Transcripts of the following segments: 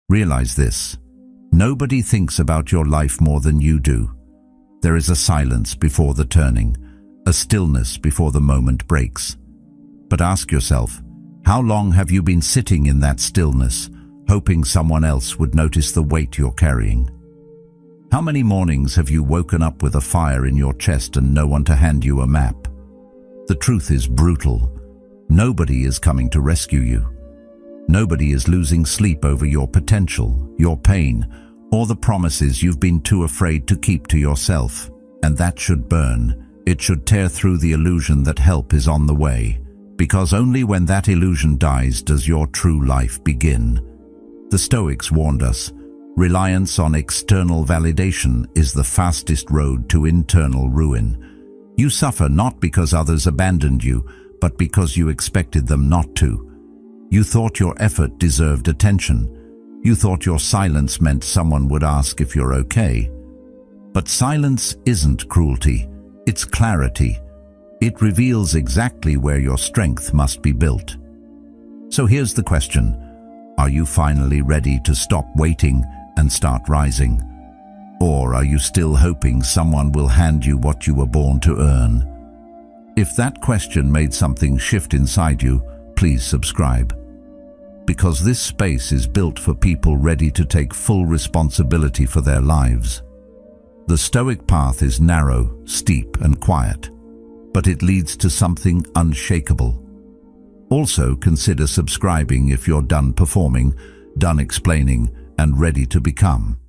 Realize this: nobody thinks about your life more than you do. There is a silence before the turning, a stillness before the moment breaks. But ask yourself, how long have you been sitting in that stillness, hoping someone else would notice the weight you're carrying? How many mornings have you woken up with a fire in your chest and no one to hand you a map? The truth is brutal. Nobody is coming to rescue you. Nobody is losing sleep over your potential, your pain, or the promises you've been too afraid to keep to yourself. And that should burn. It should tear through the illusion that help is on the way, because only when that illusion dies does your true life begin. The Stoics warned us, reliance on external validation is the fastest road to internal ruin. You suffer not because others abandoned you, but because you expected them not to. You thought your effort deserved attention. You thought your silence meant someone would ask if you're okay. But silence isn't cruelty, it's clarity. It reveals exactly where your strength must be built. So here's the question: are you finally ready to stop waiting and start rising? Or are you still hoping someone will hand you what you were born to earn? If that question made something shift inside you, please subscribe. Because this space is built for people ready to take full responsibility for their lives. The Stoic path is narrow, steep, and quiet, but it leads to something unshakable. Also, consider subscribing if you're done performing, done explaining, and ready to become.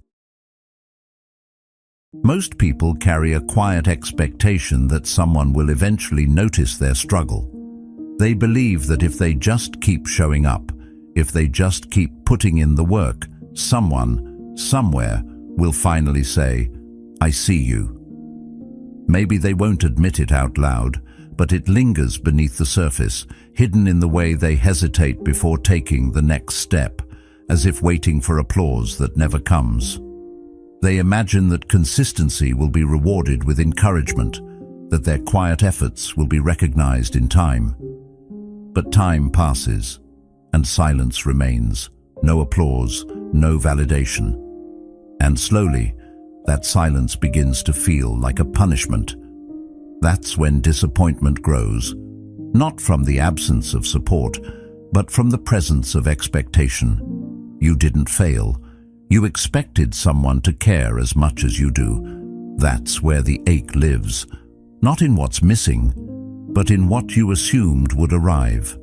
Most people carry a quiet expectation that someone will eventually notice their struggle. They believe that if they just keep showing up, if they just keep putting in the work, someone, somewhere, will finally say, "I see you." Maybe they won't admit it out loud, but it lingers beneath the surface, hidden in the way they hesitate before taking the next step, as if waiting for applause that never comes. They imagine that consistency will be rewarded with encouragement, that their quiet efforts will be recognized in time. But time passes, and silence remains. No applause, no validation. And slowly, that silence begins to feel like a punishment. That's when disappointment grows, not from the absence of support, but from the presence of expectation. You didn't fail. You expected someone to care as much as you do. That's where the ache lives, not in what's missing, but in what you assumed would arrive.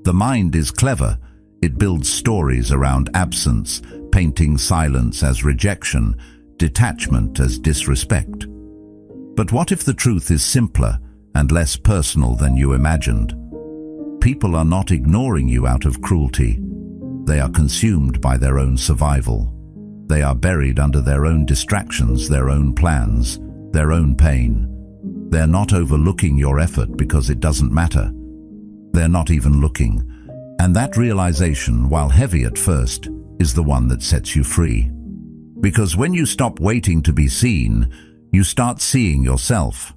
The mind is clever. It builds stories around absence, painting silence as rejection, detachment as disrespect. But what if the truth is simpler and less personal than you imagined? People are not ignoring you out of cruelty. They are consumed by their own survival. They are buried under their own distractions, their own plans, their own pain. They're not overlooking your effort because it doesn't matter. They're not even looking. And that realization, while heavy at first, is the one that sets you free. Because when you stop waiting to be seen, you start seeing yourself.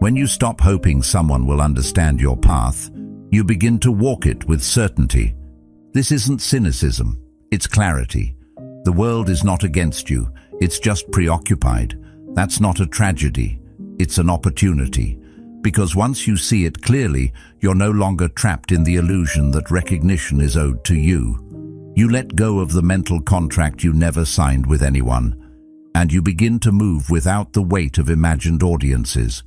When you stop hoping someone will understand your path, you begin to walk it with certainty. This isn't cynicism, it's clarity. The world is not against you, it's just preoccupied. That's not a tragedy, it's an opportunity. Because once you see it clearly, you're no longer trapped in the illusion that recognition is owed to you. You let go of the mental contract you never signed with anyone, and you begin to move without the weight of imagined audiences.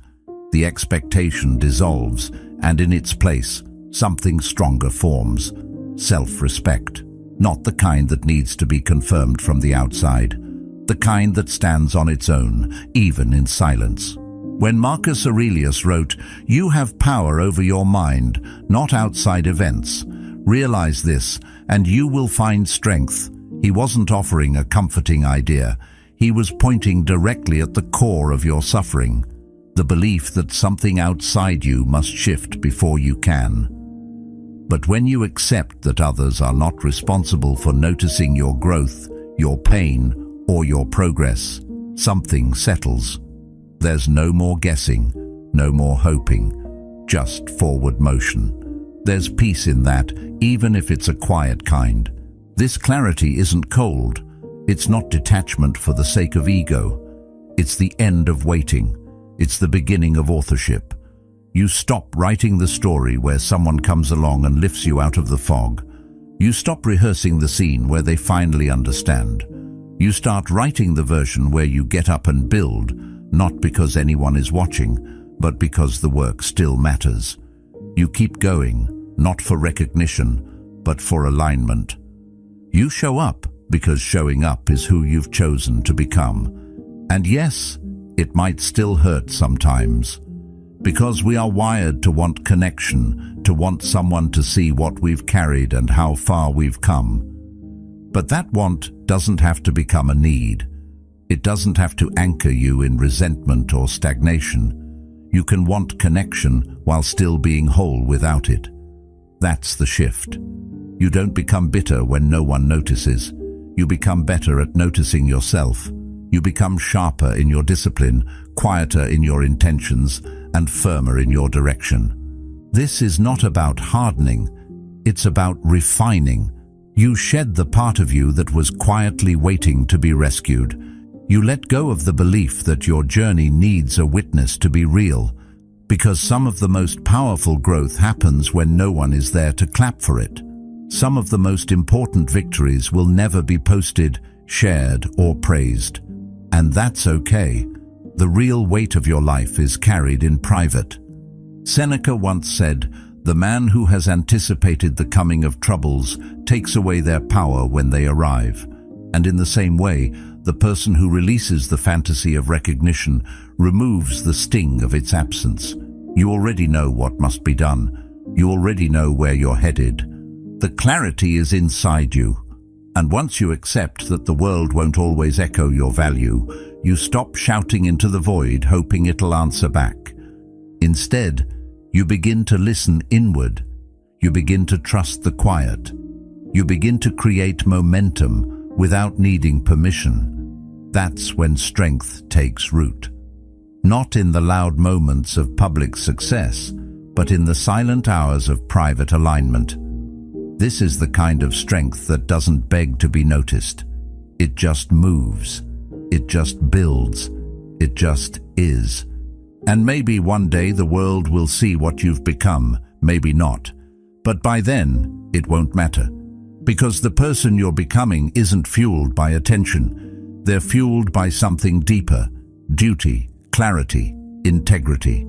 The expectation dissolves, and in its place, something stronger forms. Self-respect. Not the kind that needs to be confirmed from the outside. The kind that stands on its own, even in silence. When Marcus Aurelius wrote, "You have power over your mind, not outside events. Realize this, and you will find strength," he wasn't offering a comforting idea. He was pointing directly at the core of your suffering, the belief that something outside you must shift before you can. But when you accept that others are not responsible for noticing your growth, your pain, or your progress, something settles. There's no more guessing, no more hoping, just forward motion. There's peace in that, even if it's a quiet kind. This clarity isn't cold. It's not detachment for the sake of ego. It's the end of waiting. It's the beginning of authorship. You stop writing the story where someone comes along and lifts you out of the fog. You stop rehearsing the scene where they finally understand. You start writing the version where you get up and build, not because anyone is watching, but because the work still matters. You keep going, not for recognition, but for alignment. You show up because showing up is who you've chosen to become. And yes, it might still hurt sometimes, because we are wired to want connection, to want someone to see what we've carried and how far we've come. But that want doesn't have to become a need. It doesn't have to anchor you in resentment or stagnation. You can want connection while still being whole without it. That's the shift. You don't become bitter when no one notices. You become better at noticing yourself. You become sharper in your discipline, quieter in your intentions, and firmer in your direction. This is not about hardening. It's about refining. You shed the part of you that was quietly waiting to be rescued. You let go of the belief that your journey needs a witness to be real, because some of the most powerful growth happens when no one is there to clap for it. Some of the most important victories will never be posted, shared, or praised. And that's okay. The real weight of your life is carried in private. Seneca once said, "The man who has anticipated the coming of troubles takes away their power when they arrive." And in the same way, the person who releases the fantasy of recognition removes the sting of its absence. You already know what must be done. You already know where you're headed. The clarity is inside you. And once you accept that the world won't always echo your value, you stop shouting into the void hoping it'll answer back. Instead, you begin to listen inward. You begin to trust the quiet. You begin to create momentum without needing permission. That's when strength takes root. Not in the loud moments of public success, but in the silent hours of private alignment. This is the kind of strength that doesn't beg to be noticed. It just moves. It just builds. It just is. And maybe one day the world will see what you've become, maybe not. But by then, it won't matter. Because the person you're becoming isn't fueled by attention. They're fueled by something deeper: duty, clarity, integrity.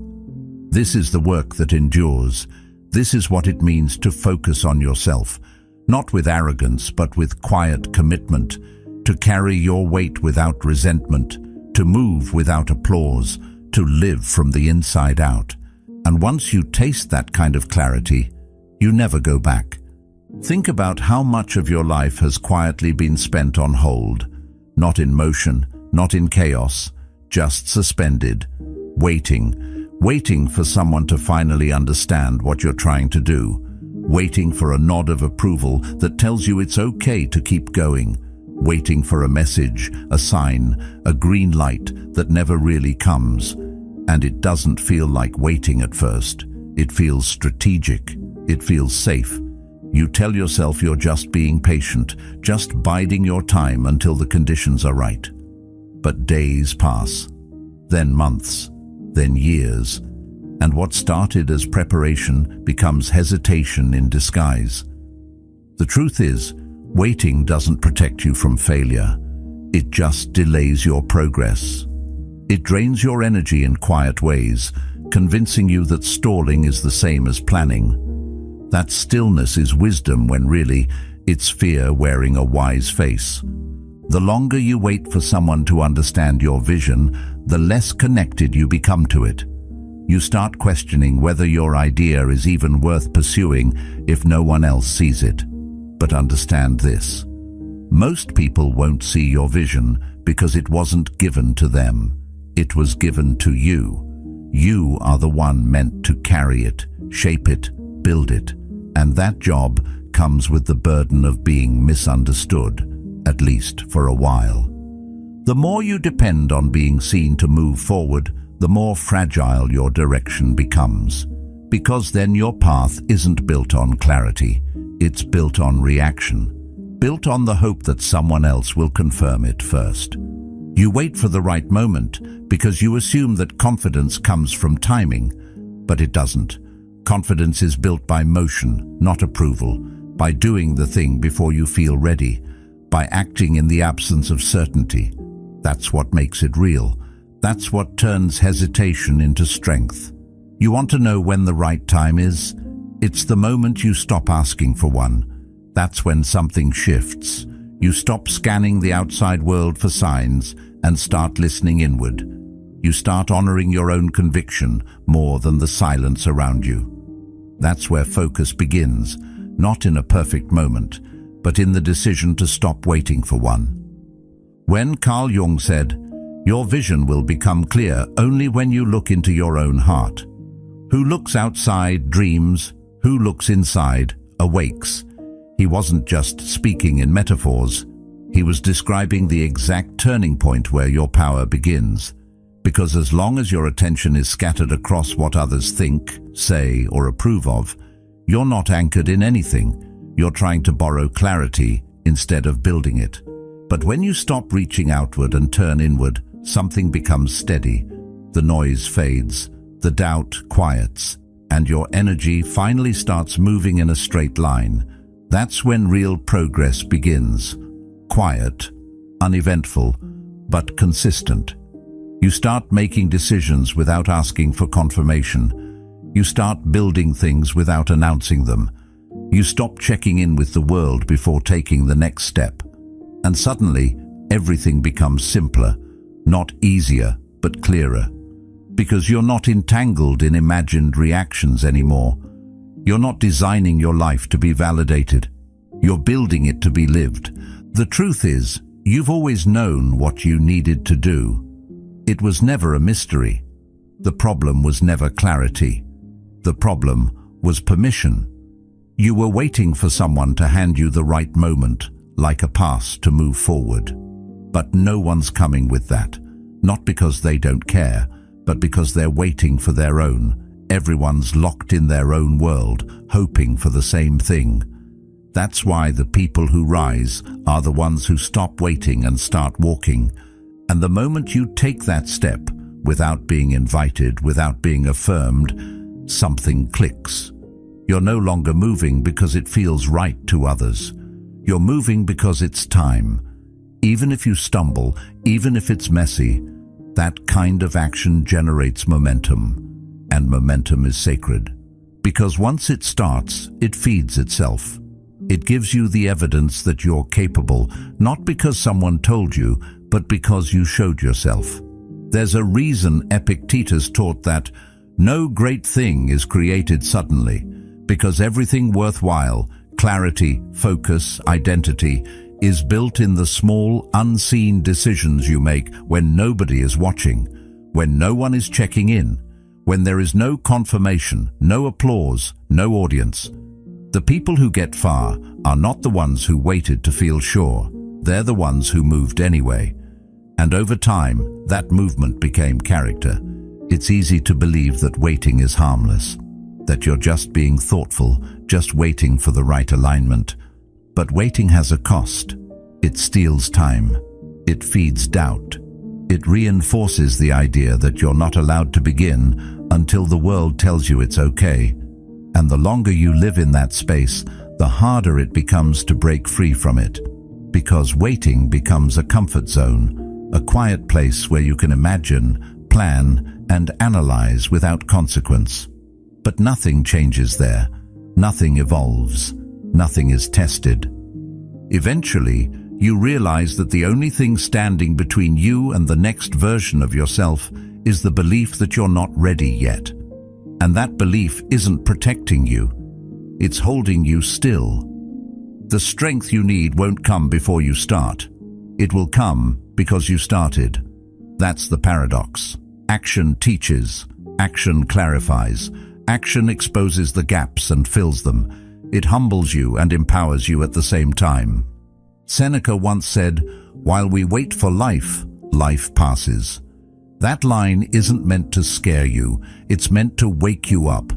This is the work that endures. This is what it means to focus on yourself, not with arrogance, but with quiet commitment, to carry your weight without resentment, to move without applause, to live from the inside out. And once you taste that kind of clarity, you never go back. Think about how much of your life has quietly been spent on hold, not in motion, not in chaos, just suspended, waiting for someone to finally understand what you're trying to do, waiting for a nod of approval that tells you it's okay to keep going, waiting for a message, a sign, a green light that never really comes. And it doesn't feel like waiting at first. It feels strategic. It feels safe. You tell yourself you're just being patient, just biding your time until the conditions are right. But days pass, then months, then years, and what started as preparation becomes hesitation in disguise. The truth is, waiting doesn't protect you from failure. It just delays your progress. It drains your energy in quiet ways, convincing you that stalling is the same as planning. That stillness is wisdom when really it's fear wearing a wise face. The longer you wait for someone to understand your vision, the less connected you become to it. You start questioning whether your idea is even worth pursuing if no one else sees it. But understand this: most people won't see your vision because it wasn't given to them. It was given to you. You are the one meant to carry it, shape it, build it. And that job comes with the burden of being misunderstood, at least for a while. The more you depend on being seen to move forward, the more fragile your direction becomes. Because then your path isn't built on clarity, it's built on reaction. built on the hope that someone else will confirm it first. You wait for the right moment because you assume that confidence comes from timing, but it doesn't. Confidence is built by motion, not approval, by doing the thing before you feel ready, by acting in the absence of certainty. That's what makes it real. That's what turns hesitation into strength. You want to know when the right time is? It's the moment you stop asking for one. That's when something shifts. You stop scanning the outside world for signs and start listening inward. You start honoring your own conviction more than the silence around you. That's where focus begins, not in a perfect moment, but in the decision to stop waiting for one. When Carl Jung said, "Your vision will become clear only when you look into your own heart. Who looks outside dreams, who looks inside awakes," he wasn't just speaking in metaphors. He was describing the exact turning point where your power begins. Because as long as your attention is scattered across what others think, say, or approve of, you're not anchored in anything. You're trying to borrow clarity instead of building it. But when you stop reaching outward and turn inward, something becomes steady. The noise fades, the doubt quiets, and your energy finally starts moving in a straight line. That's when real progress begins. Quiet, uneventful, but consistent. You start making decisions without asking for confirmation. You start building things without announcing them. You stop checking in with the world before taking the next step. And suddenly, everything becomes simpler, not easier, but clearer. Because you're not entangled in imagined reactions anymore. You're not designing your life to be validated. You're building it to be lived. The truth is, you've always known what you needed to do. It was never a mystery. The problem was never clarity. The problem was permission. You were waiting for someone to hand you the right moment, like a pass to move forward. But no one's coming with that. Not because they don't care, but because they're waiting for their own. Everyone's locked in their own world, hoping for the same thing. That's why the people who rise are the ones who stop waiting and start walking. And the moment you take that step, without being invited, without being affirmed, something clicks. You're no longer moving because it feels right to others. You're moving because it's time. Even if you stumble, even if it's messy, that kind of action generates momentum. And momentum is sacred. Because once it starts, it feeds itself. It gives you the evidence that you're capable, not because someone told you, but because you showed yourself. There's a reason Epictetus taught that no great thing is created suddenly, because everything worthwhile, clarity, focus, identity, is built in the small, unseen decisions you make when nobody is watching, when no one is checking in, when there is no confirmation, no applause, no audience. The people who get far are not the ones who waited to feel sure. They're the ones who moved anyway. And over time, that movement became character. It's easy to believe that waiting is harmless, that you're just being thoughtful, just waiting for the right alignment. But waiting has a cost. It steals time. It feeds doubt. It reinforces the idea that you're not allowed to begin until the world tells you it's okay. And the longer you live in that space, the harder it becomes to break free from it. Because waiting becomes a comfort zone, a quiet place where you can imagine, plan, and analyze without consequence. But nothing changes there. Nothing evolves. Nothing is tested. Eventually, you realize that the only thing standing between you and the next version of yourself is the belief that you're not ready yet. And that belief isn't protecting you. It's holding you still. The strength you need won't come before you start. It will come because you started. That's the paradox. Action teaches. Action clarifies. Action exposes the gaps and fills them. It humbles you and empowers you at the same time. Seneca once said, "While we wait for life, life passes." That line isn't meant to scare you. It's meant to wake you up.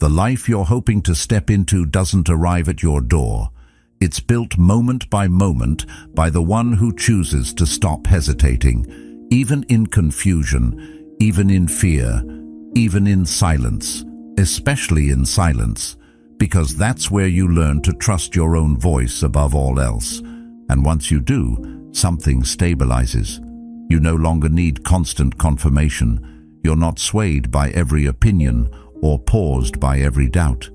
The life you're hoping to step into doesn't arrive at your door. It's built moment by moment by the one who chooses to stop hesitating, even in confusion, even in fear, even in silence, especially in silence, because that's where you learn to trust your own voice above all else. And once you do, something stabilizes. You no longer need constant confirmation. You're not swayed by every opinion or paused by every doubt.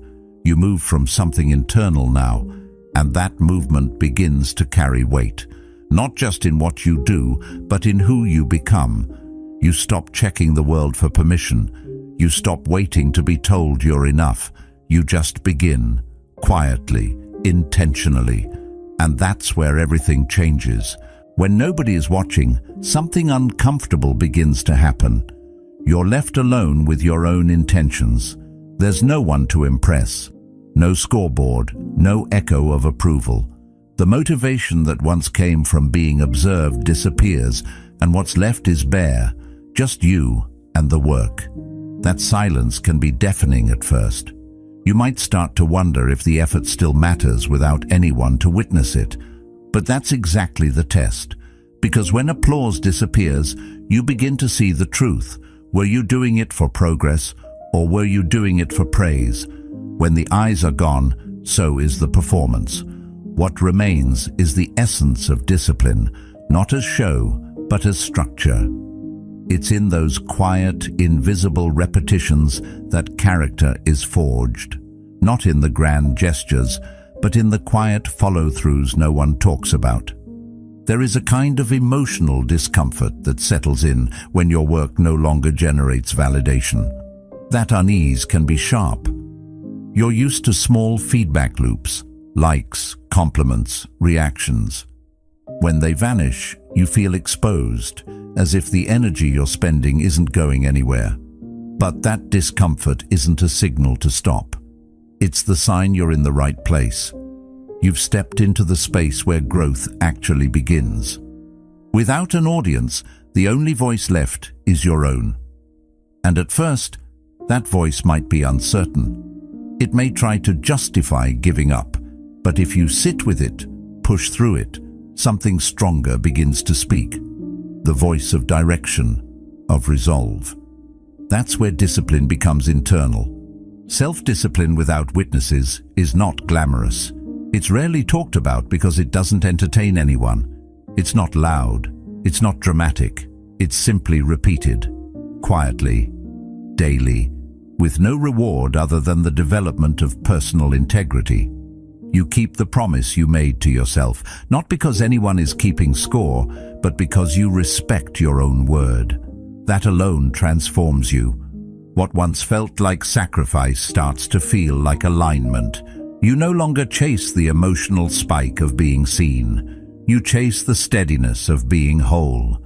You move from something internal now, and that movement begins to carry weight, not just in what you do, but in who you become. You stop checking the world for permission. You stop waiting to be told you're enough. You just begin, quietly, intentionally. And that's where everything changes. When nobody is watching, something uncomfortable begins to happen. You're left alone with your own intentions. There's no one to impress. No scoreboard, no echo of approval. The motivation that once came from being observed disappears, and what's left is bare, just you and the work. That silence can be deafening at first. You might start to wonder if the effort still matters without anyone to witness it. But that's exactly the test. Because when applause disappears, you begin to see the truth. Were you doing it for progress, or were you doing it for praise? When the eyes are gone, so is the performance. What remains is the essence of discipline, not as show, but as structure. It's in those quiet, invisible repetitions that character is forged. Not in the grand gestures, but in the quiet follow-throughs no one talks about. There is a kind of emotional discomfort that settles in when your work no longer generates validation. That unease can be sharp. You're used to small feedback loops, likes, compliments, reactions. When they vanish, you feel exposed, as if the energy you're spending isn't going anywhere. But that discomfort isn't a signal to stop. It's the sign you're in the right place. You've stepped into the space where growth actually begins. Without an audience, the only voice left is your own. And at first, that voice might be uncertain. It may try to justify giving up, but if you sit with it, push through it, something stronger begins to speak. The voice of direction, of resolve. That's where discipline becomes internal. Self-discipline without witnesses is not glamorous. It's rarely talked about because it doesn't entertain anyone. It's not loud. It's not dramatic. It's simply repeated, quietly, daily, with no reward other than the development of personal integrity. You keep the promise you made to yourself, not because anyone is keeping score, but because you respect your own word. That alone transforms you. What once felt like sacrifice starts to feel like alignment. You no longer chase the emotional spike of being seen. You chase the steadiness of being whole.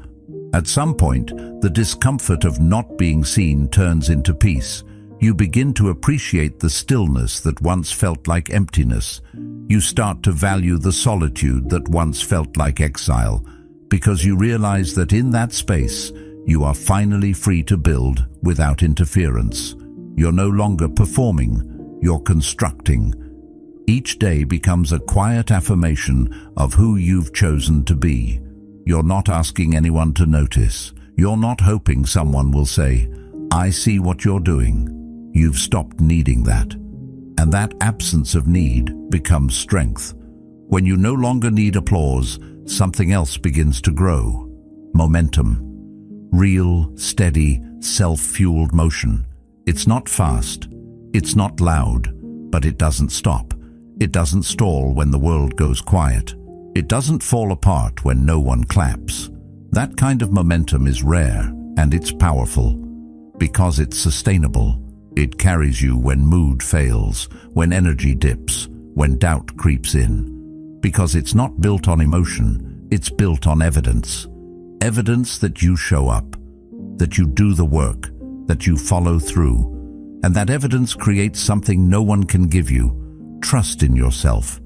At some point, the discomfort of not being seen turns into peace. You begin to appreciate the stillness that once felt like emptiness. You start to value the solitude that once felt like exile, because you realize that in that space, you are finally free to build without interference. You're no longer performing, you're constructing. Each day becomes a quiet affirmation of who you've chosen to be. You're not asking anyone to notice. You're not hoping someone will say, "I see what you're doing." You've stopped needing that. And that absence of need becomes strength. When you no longer need applause, something else begins to grow. Momentum. Real, steady, self-fueled motion. It's not fast. It's not loud. But it doesn't stop. It doesn't stall when the world goes quiet. It doesn't fall apart when no one claps. That kind of momentum is rare, and it's powerful. Because it's sustainable. It carries you when mood fails, when energy dips, when doubt creeps in. Because it's not built on emotion, it's built on evidence. Evidence that you show up, that you do the work, that you follow through. And that evidence creates something no one can give you: trust in yourself.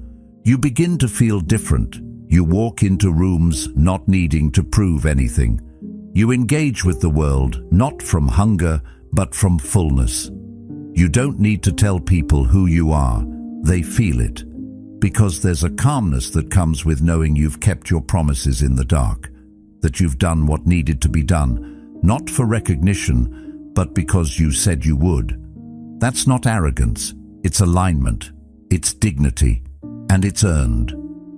You begin to feel different. You walk into rooms not needing to prove anything. You engage with the world not from hunger, but from fullness. You don't need to tell people who you are. They feel it. Because there's a calmness that comes with knowing you've kept your promises in the dark, that you've done what needed to be done, not for recognition, but because you said you would. That's not arrogance, it's alignment, it's dignity, and it's earned.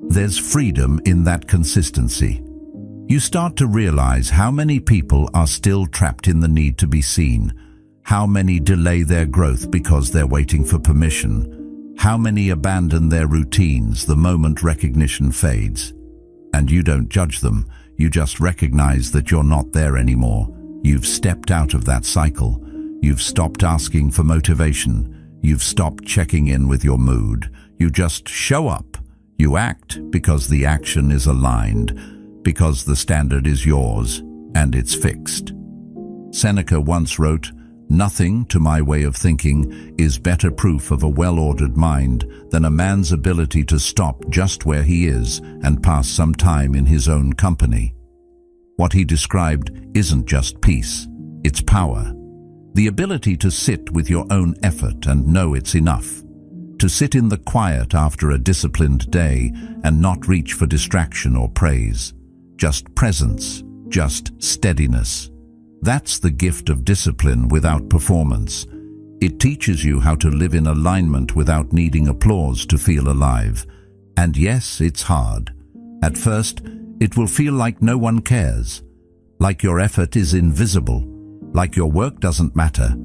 There's freedom in that consistency. You start to realize how many people are still trapped in the need to be seen, how many delay their growth because they're waiting for permission, how many abandon their routines the moment recognition fades. And you don't judge them, you just recognize that you're not there anymore. You've stepped out of that cycle. You've stopped asking for motivation. You've stopped checking in with your mood. You just show up. You act because the action is aligned, because the standard is yours and it's fixed. Seneca once wrote, "Nothing, to my way of thinking, is better proof of a well-ordered mind than a man's ability to stop just where he is and pass some time in his own company." What he described isn't just peace, it's power. The ability to sit with your own effort and know it's enough. To sit in the quiet after a disciplined day and not reach for distraction or praise. Just presence, just steadiness. That's the gift of discipline without performance. It teaches you how to live in alignment without needing applause to feel alive. And yes, it's hard. At first, it will feel like no one cares, like your effort is invisible, like your work doesn't matter.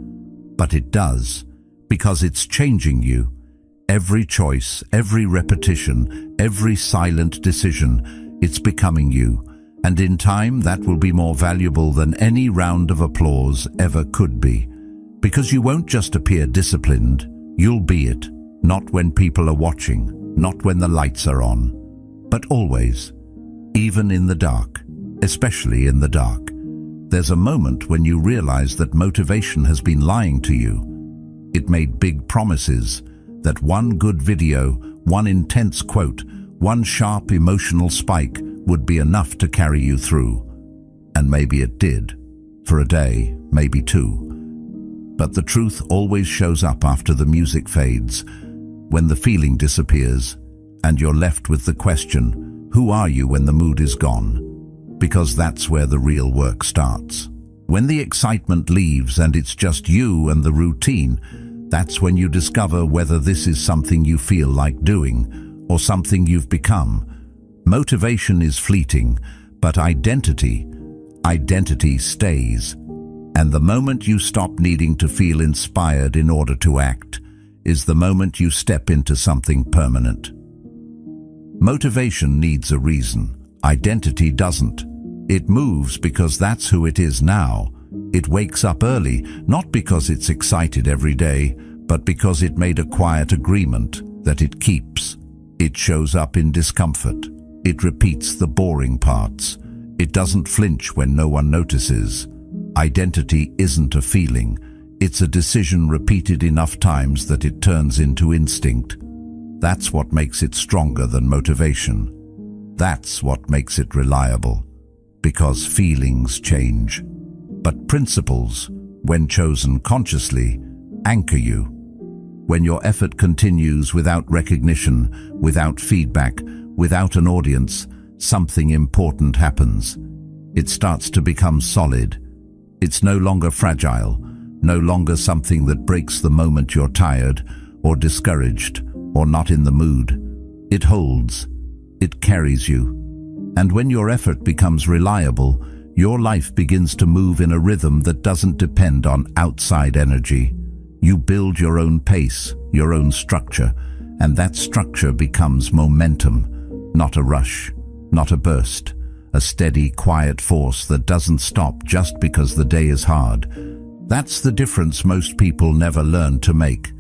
But it does, because it's changing you. Every choice, every repetition, every silent decision, it's becoming you. And in time, that will be more valuable than any round of applause ever could be. Because you won't just appear disciplined, you'll be it. Not when people are watching, not when the lights are on, but always. Even in the dark, especially in the dark. There's a moment when you realize that motivation has been lying to you. It made big promises, that one good video, one intense quote, one sharp emotional spike would be enough to carry you through. And maybe it did, for a day, maybe two. But the truth always shows up after the music fades, when the feeling disappears, and you're left with the question, who are you when the mood is gone? Because that's where the real work starts. When the excitement leaves and it's just you and the routine, that's when you discover whether this is something you feel like doing or something you've become. Motivation is fleeting, but identity stays. And the moment you stop needing to feel inspired in order to act is the moment you step into something permanent. Motivation needs a reason. Identity doesn't. It moves because that's who it is now. It wakes up early, not because it's excited every day, but because it made a quiet agreement that it keeps. It shows up in discomfort. It repeats the boring parts. It doesn't flinch when no one notices. Identity isn't a feeling. It's a decision repeated enough times that it turns into instinct. That's what makes it stronger than motivation. That's what makes it reliable. Because feelings change. But principles, when chosen consciously, anchor you. When your effort continues without recognition, without feedback, without an audience, something important happens. It starts to become solid. It's no longer fragile, no longer something that breaks the moment you're tired, or discouraged, or not in the mood. It holds. It carries you. And when your effort becomes reliable, your life begins to move in a rhythm that doesn't depend on outside energy. You build your own pace, your own structure, and that structure becomes momentum. Not a rush, not a burst, a steady, quiet force that doesn't stop just because the day is hard. That's the difference most people never learn to make.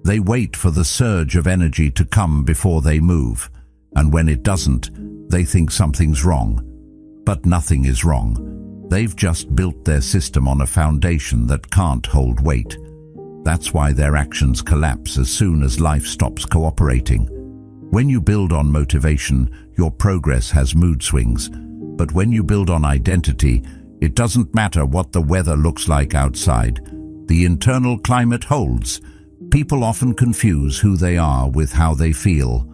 They wait for the surge of energy to come before they move, and when it doesn't, they think something's wrong. But nothing is wrong. They've just built their system on a foundation that can't hold weight. That's why their actions collapse as soon as life stops cooperating. When you build on motivation, your progress has mood swings. But when you build on identity, it doesn't matter what the weather looks like outside. The internal climate holds. People often confuse who they are with how they feel.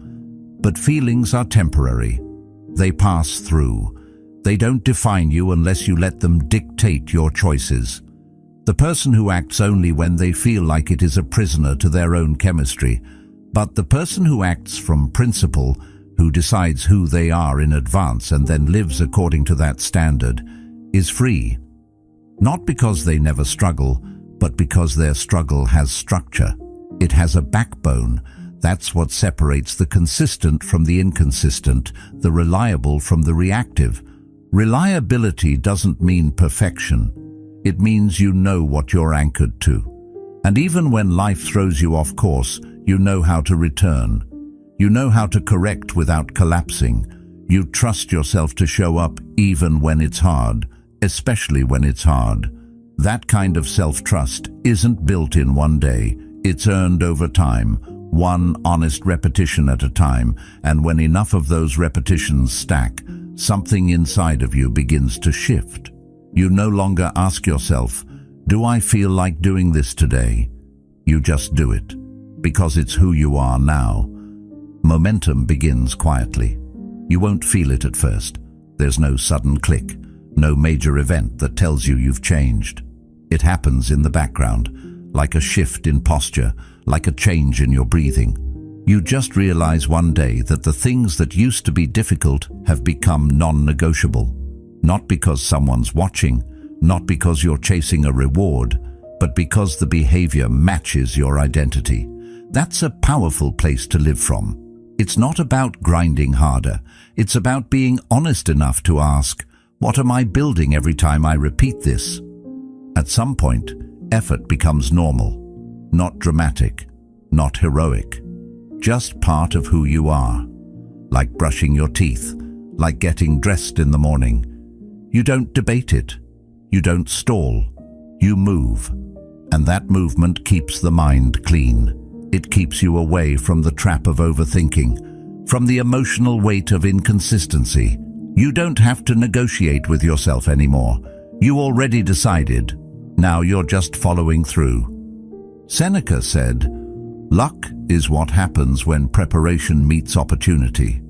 But feelings are temporary. They pass through. They don't define you unless you let them dictate your choices. The person who acts only when they feel like it is a prisoner to their own chemistry, but the person who acts from principle, who decides who they are in advance and then lives according to that standard, is free. Not because they never struggle, but because their struggle has structure. It has a backbone. That's what separates the consistent from the inconsistent, the reliable from the reactive. Reliability doesn't mean perfection. It means you know what you're anchored to. And even when life throws you off course, you know how to return. You know how to correct without collapsing. You trust yourself to show up even when it's hard, especially when it's hard. That kind of self-trust isn't built in one day. It's earned over time, one honest repetition at a time, and when enough of those repetitions stack, something inside of you begins to shift. You no longer ask yourself, "Do I feel like doing this today?" You just do it, because it's who you are now. Momentum begins quietly. You won't feel it at first. There's no sudden click, no major event that tells you you've changed. It happens in the background, like a shift in posture, like a change in your breathing. You just realize one day that the things that used to be difficult have become non-negotiable. Not because someone's watching, not because you're chasing a reward, but because the behavior matches your identity. That's a powerful place to live from. It's not about grinding harder. It's about being honest enough to ask, what am I building every time I repeat this? At some point, effort becomes normal, not dramatic, not heroic, just part of who you are. Like brushing your teeth, like getting dressed in the morning. You don't debate it. You don't stall. You move. And that movement keeps the mind clean. It keeps you away from the trap of overthinking, from the emotional weight of inconsistency. You don't have to negotiate with yourself anymore. You already decided. Now you're just following through. Seneca said, "Luck is what happens when preparation meets opportunity.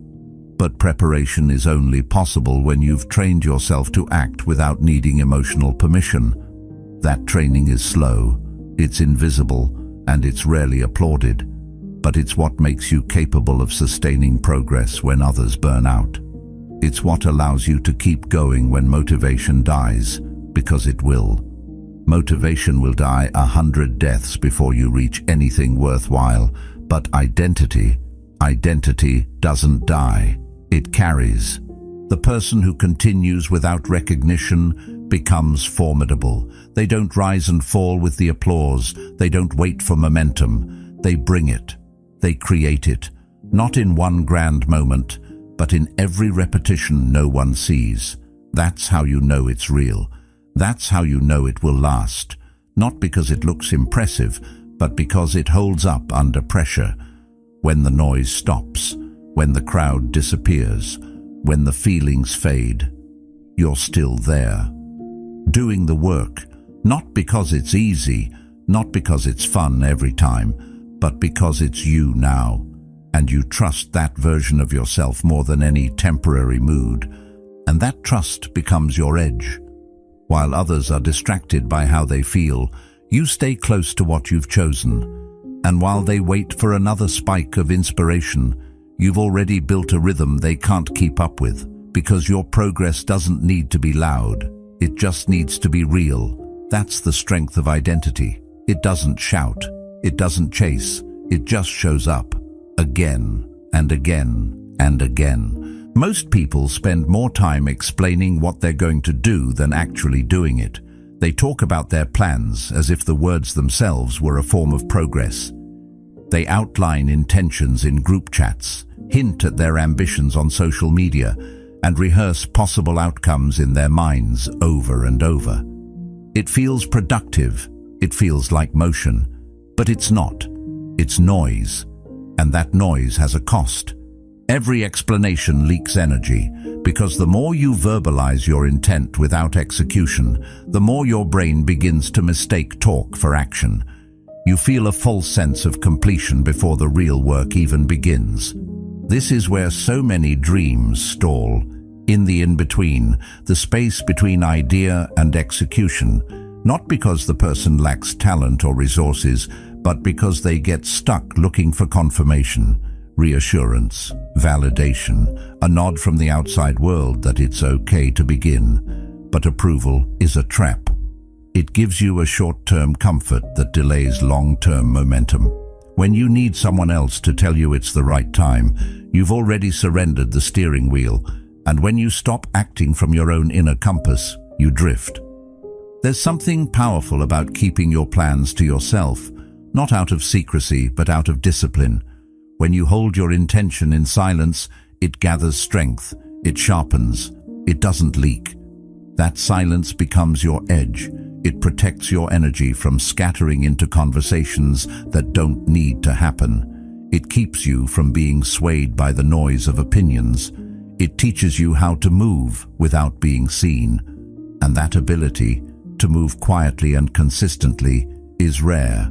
But preparation is only possible when you've trained yourself to act without needing emotional permission. That training is slow, it's invisible, and it's rarely applauded. But it's what makes you capable of sustaining progress when others burn out. It's what allows you to keep going when motivation dies, because it will. Motivation will die 100 deaths before you reach anything worthwhile, but identity doesn't die. It carries. The person who continues without recognition becomes formidable. They don't rise and fall with the applause. They don't wait for momentum. They bring it. They create it. Not in one grand moment, but in every repetition no one sees. That's how you know it's real. That's how you know it will last. Not because it looks impressive, but because it holds up under pressure. When the noise stops, when the crowd disappears, when the feelings fade, you're still there. Doing the work, not because it's easy, not because it's fun every time, but because it's you now, and you trust that version of yourself more than any temporary mood, and that trust becomes your edge. While others are distracted by how they feel, you stay close to what you've chosen, and while they wait for another spike of inspiration, you've already built a rhythm they can't keep up with, because your progress doesn't need to be loud. It just needs to be real. That's the strength of identity. It doesn't shout. It doesn't chase. It just shows up. Again and again and again. Most people spend more time explaining what they're going to do than actually doing it. They talk about their plans as if the words themselves were a form of progress. They outline intentions in group chats, hint at their ambitions on social media, and rehearse possible outcomes in their minds over and over. It feels productive, it feels like motion, but it's not. It's noise, and that noise has a cost. Every explanation leaks energy, because the more you verbalize your intent without execution, the more your brain begins to mistake talk for action. You feel a false sense of completion before the real work even begins. This is where so many dreams stall, in the in-between, the space between idea and execution, not because the person lacks talent or resources, but because they get stuck looking for confirmation, reassurance, validation, a nod from the outside world that it's okay to begin. But approval is a trap. It gives you a short-term comfort that delays long-term momentum. When you need someone else to tell you it's the right time, you've already surrendered the steering wheel, and when you stop acting from your own inner compass, you drift. There's something powerful about keeping your plans to yourself, not out of secrecy, but out of discipline. When you hold your intention in silence, it gathers strength, it sharpens, it doesn't leak. That silence becomes your edge. It protects your energy from scattering into conversations that don't need to happen. It keeps you from being swayed by the noise of opinions. It teaches you how to move without being seen. And that ability, to move quietly and consistently, is rare.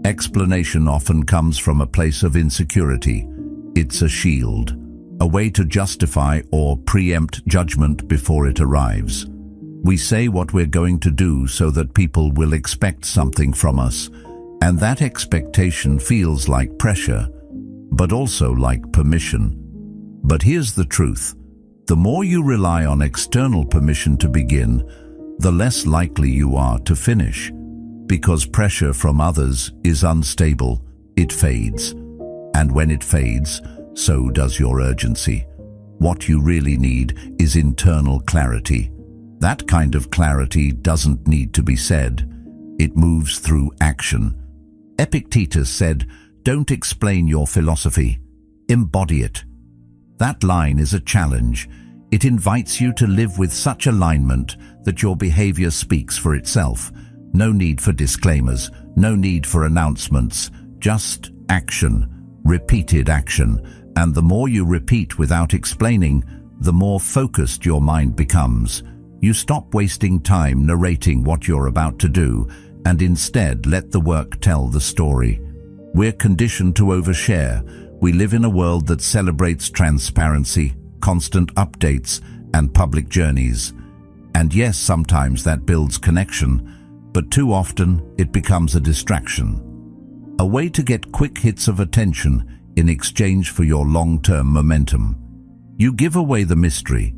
Explanation often comes from a place of insecurity. It's a shield, a way to justify or preempt judgment before it arrives. We say what we're going to do so that people will expect something from us, and that expectation feels like pressure, but also like permission. But here's the truth. The more you rely on external permission to begin, the less likely you are to finish. Because pressure from others is unstable, it fades. And when it fades, so does your urgency. What you really need is internal clarity. That kind of clarity doesn't need to be said. It moves through action. Epictetus said, "Don't explain your philosophy, embody it." That line is a challenge. It invites you to live with such alignment that your behavior speaks for itself. No need for disclaimers, no need for announcements, just action, repeated action. And the more you repeat without explaining, the more focused your mind becomes. You stop wasting time narrating what you're about to do and instead let the work tell the story. We're conditioned to overshare. We live in a world that celebrates transparency, constant updates, and public journeys. And yes, sometimes that builds connection, but too often it becomes a distraction. A way to get quick hits of attention in exchange for your long-term momentum. You give away the mystery.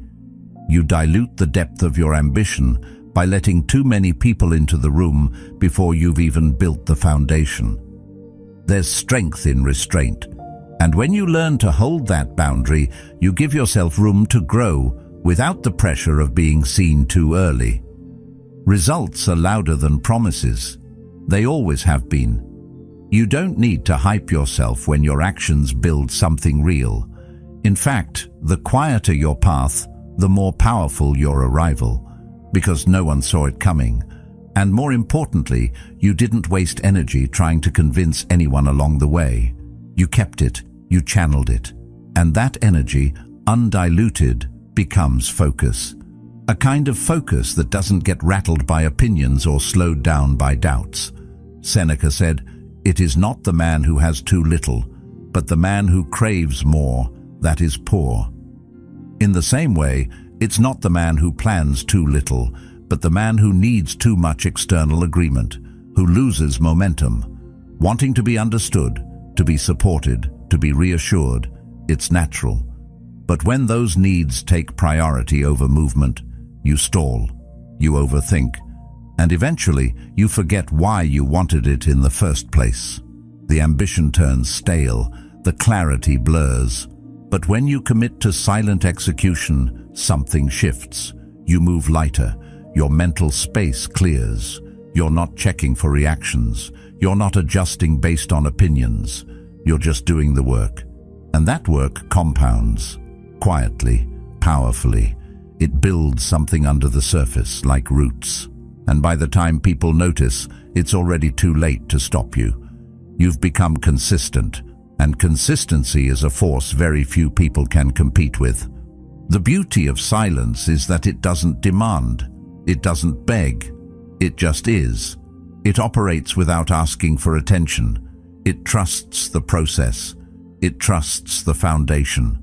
You dilute the depth of your ambition by letting too many people into the room before you've even built the foundation. There's strength in restraint, and when you learn to hold that boundary, you give yourself room to grow without the pressure of being seen too early. Results are louder than promises. They always have been. You don't need to hype yourself when your actions build something real. In fact, the quieter your path, the more powerful your arrival, because no one saw it coming. And more importantly, you didn't waste energy trying to convince anyone along the way. You kept it, you channeled it, and that energy, undiluted, becomes focus. A kind of focus that doesn't get rattled by opinions or slowed down by doubts. Seneca said, "It is not the man who has too little, but the man who craves more that is poor." In the same way, it's not the man who plans too little, but the man who needs too much external agreement, who loses momentum. Wanting to be understood, to be supported, to be reassured, it's natural. But when those needs take priority over movement, you stall, you overthink, and eventually you forget why you wanted it in the first place. The ambition turns stale, the clarity blurs. But when you commit to silent execution, something shifts. You move lighter, your mental space clears. You're not checking for reactions. You're not adjusting based on opinions. You're just doing the work. And that work compounds, quietly, powerfully. It builds something under the surface, like roots. And by the time people notice, it's already too late to stop you. You've become consistent. And consistency is a force very few people can compete with. The beauty of silence is that it doesn't demand, it doesn't beg, it just is. It operates without asking for attention. It trusts the process. It trusts the foundation.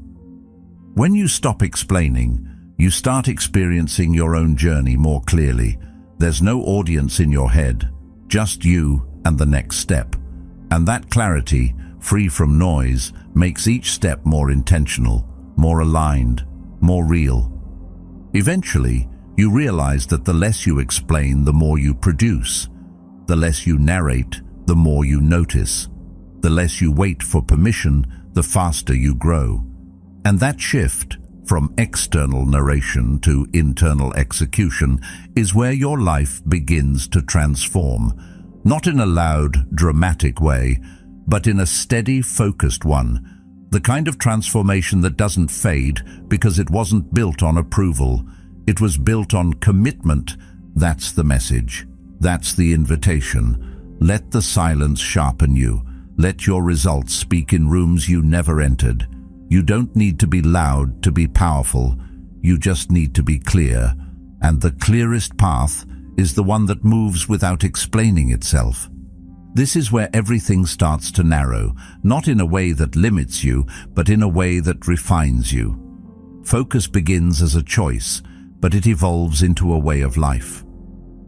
When you stop explaining, you start experiencing your own journey more clearly. There's no audience in your head, just you and the next step. And that clarity, free from noise, makes each step more intentional, more aligned, more real. Eventually, you realize that the less you explain, the more you produce. The less you narrate, the more you notice. The less you wait for permission, the faster you grow. And that shift, from external narration to internal execution, is where your life begins to transform. Not in a loud, dramatic way, but in a steady, focused one. The kind of transformation that doesn't fade because it wasn't built on approval. It was built on commitment. That's the message. That's the invitation. Let the silence sharpen you. Let your results speak in rooms you never entered. You don't need to be loud to be powerful. You just need to be clear. And the clearest path is the one that moves without explaining itself. This is where everything starts to narrow, not in a way that limits you, but in a way that refines you. Focus begins as a choice, but it evolves into a way of life.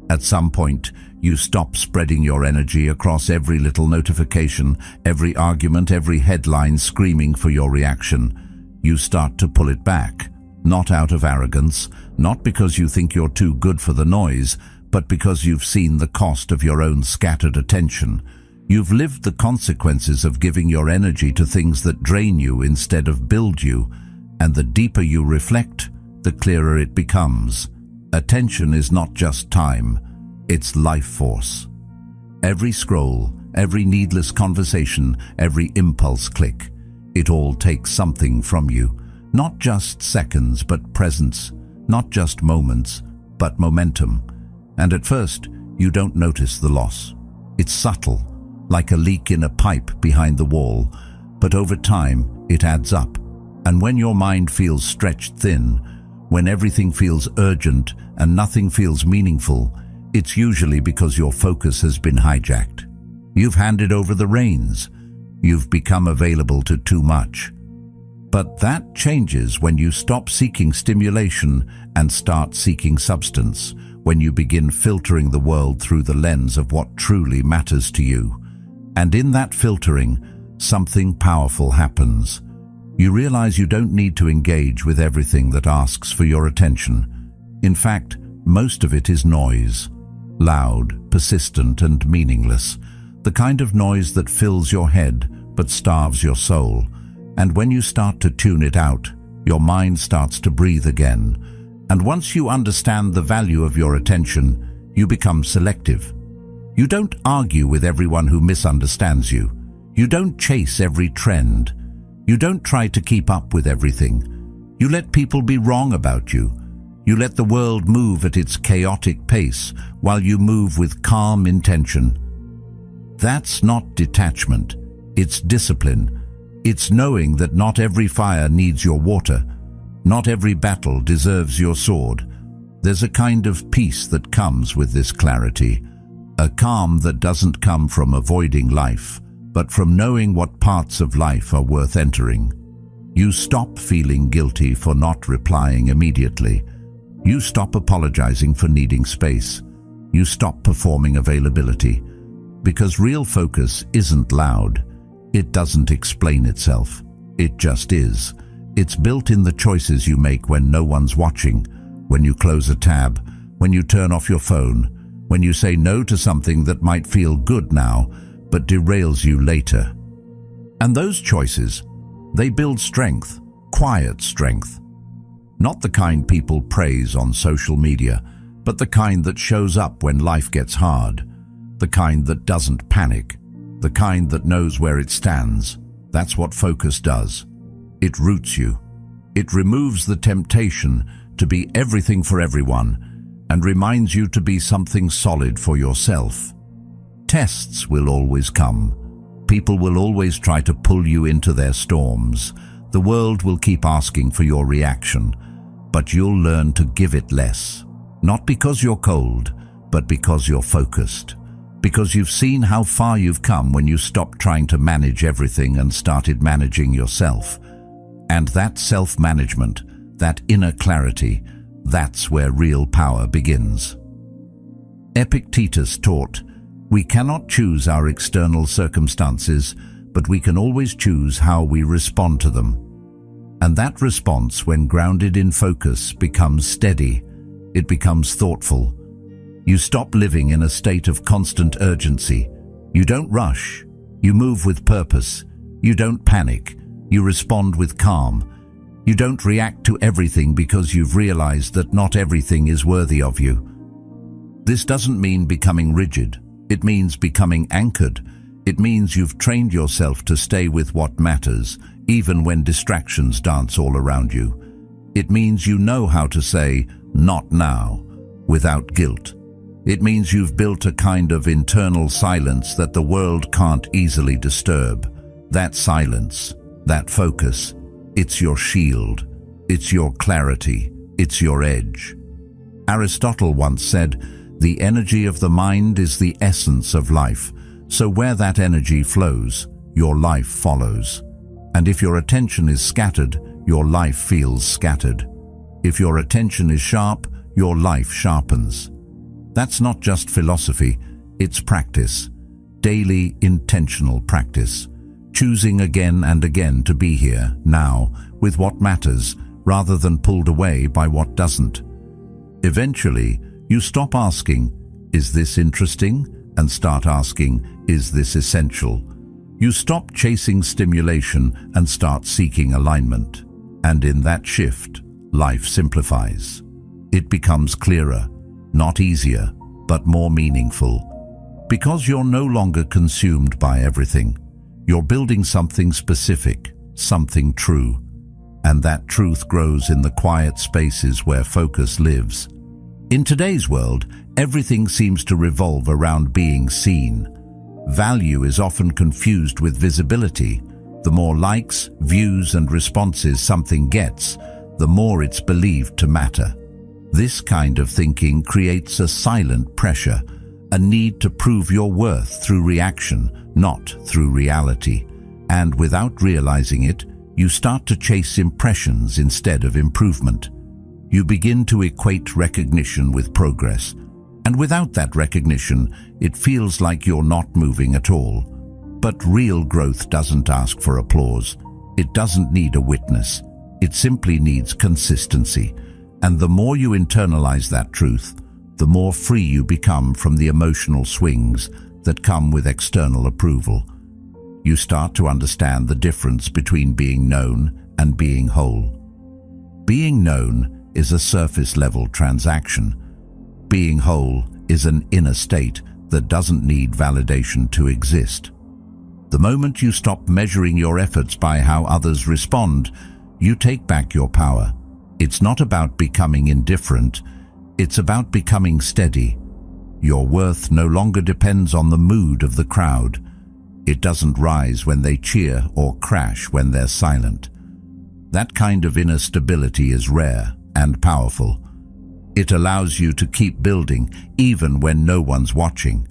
At some point, you stop spreading your energy across every little notification, every argument, every headline screaming for your reaction. You start to pull it back, not out of arrogance, not because you think you're too good for the noise, but because you've seen the cost of your own scattered attention. You've lived the consequences of giving your energy to things that drain you instead of build you, and the deeper you reflect, the clearer it becomes. Attention is not just time, it's life force. Every scroll, every needless conversation, every impulse click, it all takes something from you. Not just seconds, but presence. Not just moments, but momentum. And at first, you don't notice the loss. It's subtle, like a leak in a pipe behind the wall, but over time, it adds up. And when your mind feels stretched thin, when everything feels urgent and nothing feels meaningful, it's usually because your focus has been hijacked. You've handed over the reins. You've become available to too much. But that changes when you stop seeking stimulation and start seeking substance, when you begin filtering the world through the lens of what truly matters to you. And in that filtering, something powerful happens. You realize you don't need to engage with everything that asks for your attention. In fact, most of it is noise. Loud, persistent, and meaningless. The kind of noise that fills your head but starves your soul. And when you start to tune it out, your mind starts to breathe again. And once you understand the value of your attention, you become selective. You don't argue with everyone who misunderstands you. You don't chase every trend. You don't try to keep up with everything. You let people be wrong about you. You let the world move at its chaotic pace while you move with calm intention. That's not detachment. It's discipline. It's knowing that not every fire needs your water. Not every battle deserves your sword. There's a kind of peace that comes with this clarity. A calm that doesn't come from avoiding life, but from knowing what parts of life are worth entering. You stop feeling guilty for not replying immediately. You stop apologizing for needing space. You stop performing availability. Because real focus isn't loud. It doesn't explain itself. It just is. It's built in the choices you make when no one's watching, when you close a tab, when you turn off your phone, when you say no to something that might feel good now, but derails you later. And those choices, they build strength, quiet strength. Not the kind people praise on social media, but the kind that shows up when life gets hard. The kind that doesn't panic. The kind that knows where it stands. That's what focus does. It roots you. It removes the temptation to be everything for everyone and reminds you to be something solid for yourself. Tests will always come. People will always try to pull you into their storms. The world will keep asking for your reaction, but you'll learn to give it less. Not because you're cold, but because you're focused. because you've seen how far you've come when you stopped trying to manage everything and started managing yourself. And that self-management, that inner clarity, that's where real power begins. Epictetus taught, "We cannot choose our external circumstances, but we can always choose how we respond to them." And that response, when grounded in focus, becomes steady. It becomes thoughtful. You stop living in a state of constant urgency. You don't rush. You move with purpose. You don't panic. You respond with calm. You don't react to everything because you've realized that not everything is worthy of you. This doesn't mean becoming rigid. It means becoming anchored. It means you've trained yourself to stay with what matters, even when distractions dance all around you. It means you know how to say, "Not now," without guilt. It means you've built a kind of internal silence that the world can't easily disturb. That silence, that focus, it's your shield, it's your clarity, it's your edge. Aristotle once said, "The energy of the mind is the essence of life, so where that energy flows, your life follows. And if your attention is scattered, your life feels scattered. If your attention is sharp, your life sharpens." That's not just philosophy, it's practice. Daily, intentional practice. Choosing again and again to be here, now, with what matters, rather than pulled away by what doesn't. Eventually, you stop asking, "Is this interesting?" and start asking, "Is this essential?" You stop chasing stimulation and start seeking alignment. And in that shift, life simplifies. It becomes clearer, not easier, but more meaningful. Because you're no longer consumed by everything. You're building something specific, something true. And that truth grows in the quiet spaces where focus lives. In today's world, everything seems to revolve around being seen. Value is often confused with visibility. The more likes, views, and responses something gets, the more it's believed to matter. This kind of thinking creates a silent pressure, a need to prove your worth through reaction, not through reality. And without realizing it, you start to chase impressions instead of improvement. You begin to equate recognition with progress. And without that recognition, it feels like you're not moving at all. But real growth doesn't ask for applause. It doesn't need a witness. It simply needs consistency. And the more you internalize that truth, the more free you become from the emotional swings that come with external approval. You start to understand the difference between being known and being whole. Being known is a surface-level transaction. Being whole is an inner state that doesn't need validation to exist. The moment you stop measuring your efforts by how others respond, you take back your power. It's not about becoming indifferent, it's about becoming steady. Your worth no longer depends on the mood of the crowd. It doesn't rise when they cheer or crash when they're silent. That kind of inner stability is rare and powerful. It allows you to keep building even when no one's watching,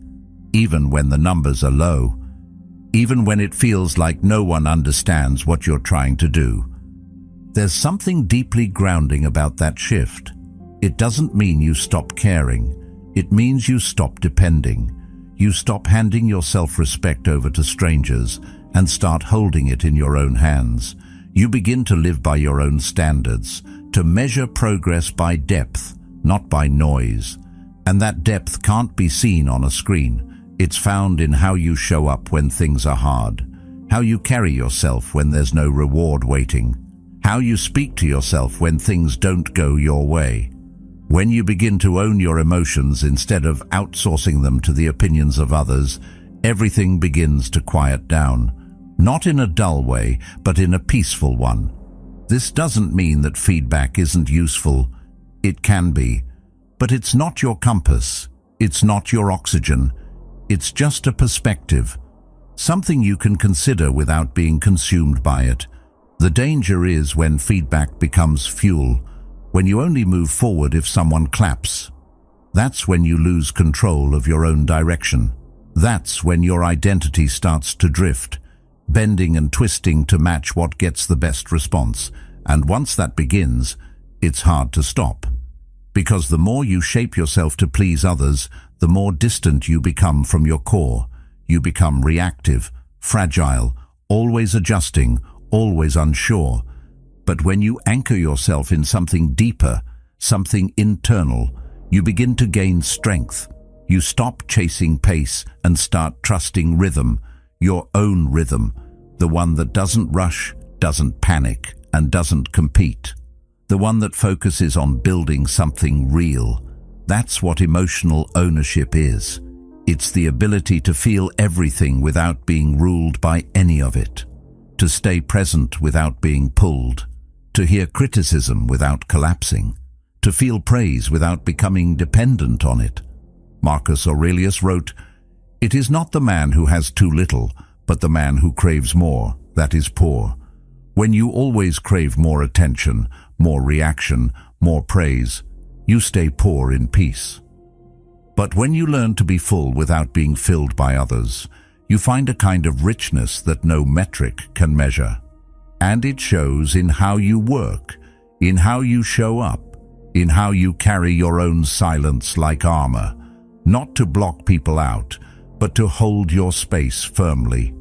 even when the numbers are low, even when it feels like no one understands what you're trying to do. There's something deeply grounding about that shift. It doesn't mean you stop caring. It means you stop depending. You stop handing your self-respect over to strangers and start holding it in your own hands. You begin to live by your own standards, to measure progress by depth, not by noise. And that depth can't be seen on a screen. It's found in how you show up when things are hard, how you carry yourself when there's no reward waiting, how you speak to yourself when things don't go your way. When you begin to own your emotions instead of outsourcing them to the opinions of others, everything begins to quiet down. Not in a dull way, but in a peaceful one. This doesn't mean that feedback isn't useful. It can be. But it's not your compass. It's not your oxygen. It's just a perspective. Something you can consider without being consumed by it. The danger is when feedback becomes fuel, when you only move forward if someone claps. That's when you lose control of your own direction. That's when your identity starts to drift, bending and twisting to match what gets the best response. And once that begins, it's hard to stop. Because the more you shape yourself to please others, the more distant you become from your core. You become reactive, fragile, always adjusting, always unsure. But when you anchor yourself in something deeper, something internal, you begin to gain strength. You stop chasing pace and start trusting rhythm, your own rhythm, the one that doesn't rush, doesn't panic, and doesn't compete. The one that focuses on building something real. That's what emotional ownership is. It's the ability to feel everything without being ruled by any of it. To stay present without being pulled. To hear criticism without collapsing. To feel praise without becoming dependent on it. Marcus Aurelius wrote, "It is not the man who has too little, but the man who craves more, that is poor." When you always crave more attention, more reaction, more praise, you stay poor in peace. But when you learn to be full without being filled by others, you find a kind of richness that no metric can measure. And it shows in how you work, in how you show up, in how you carry your own silence like armor, not to block people out, but to hold your space firmly.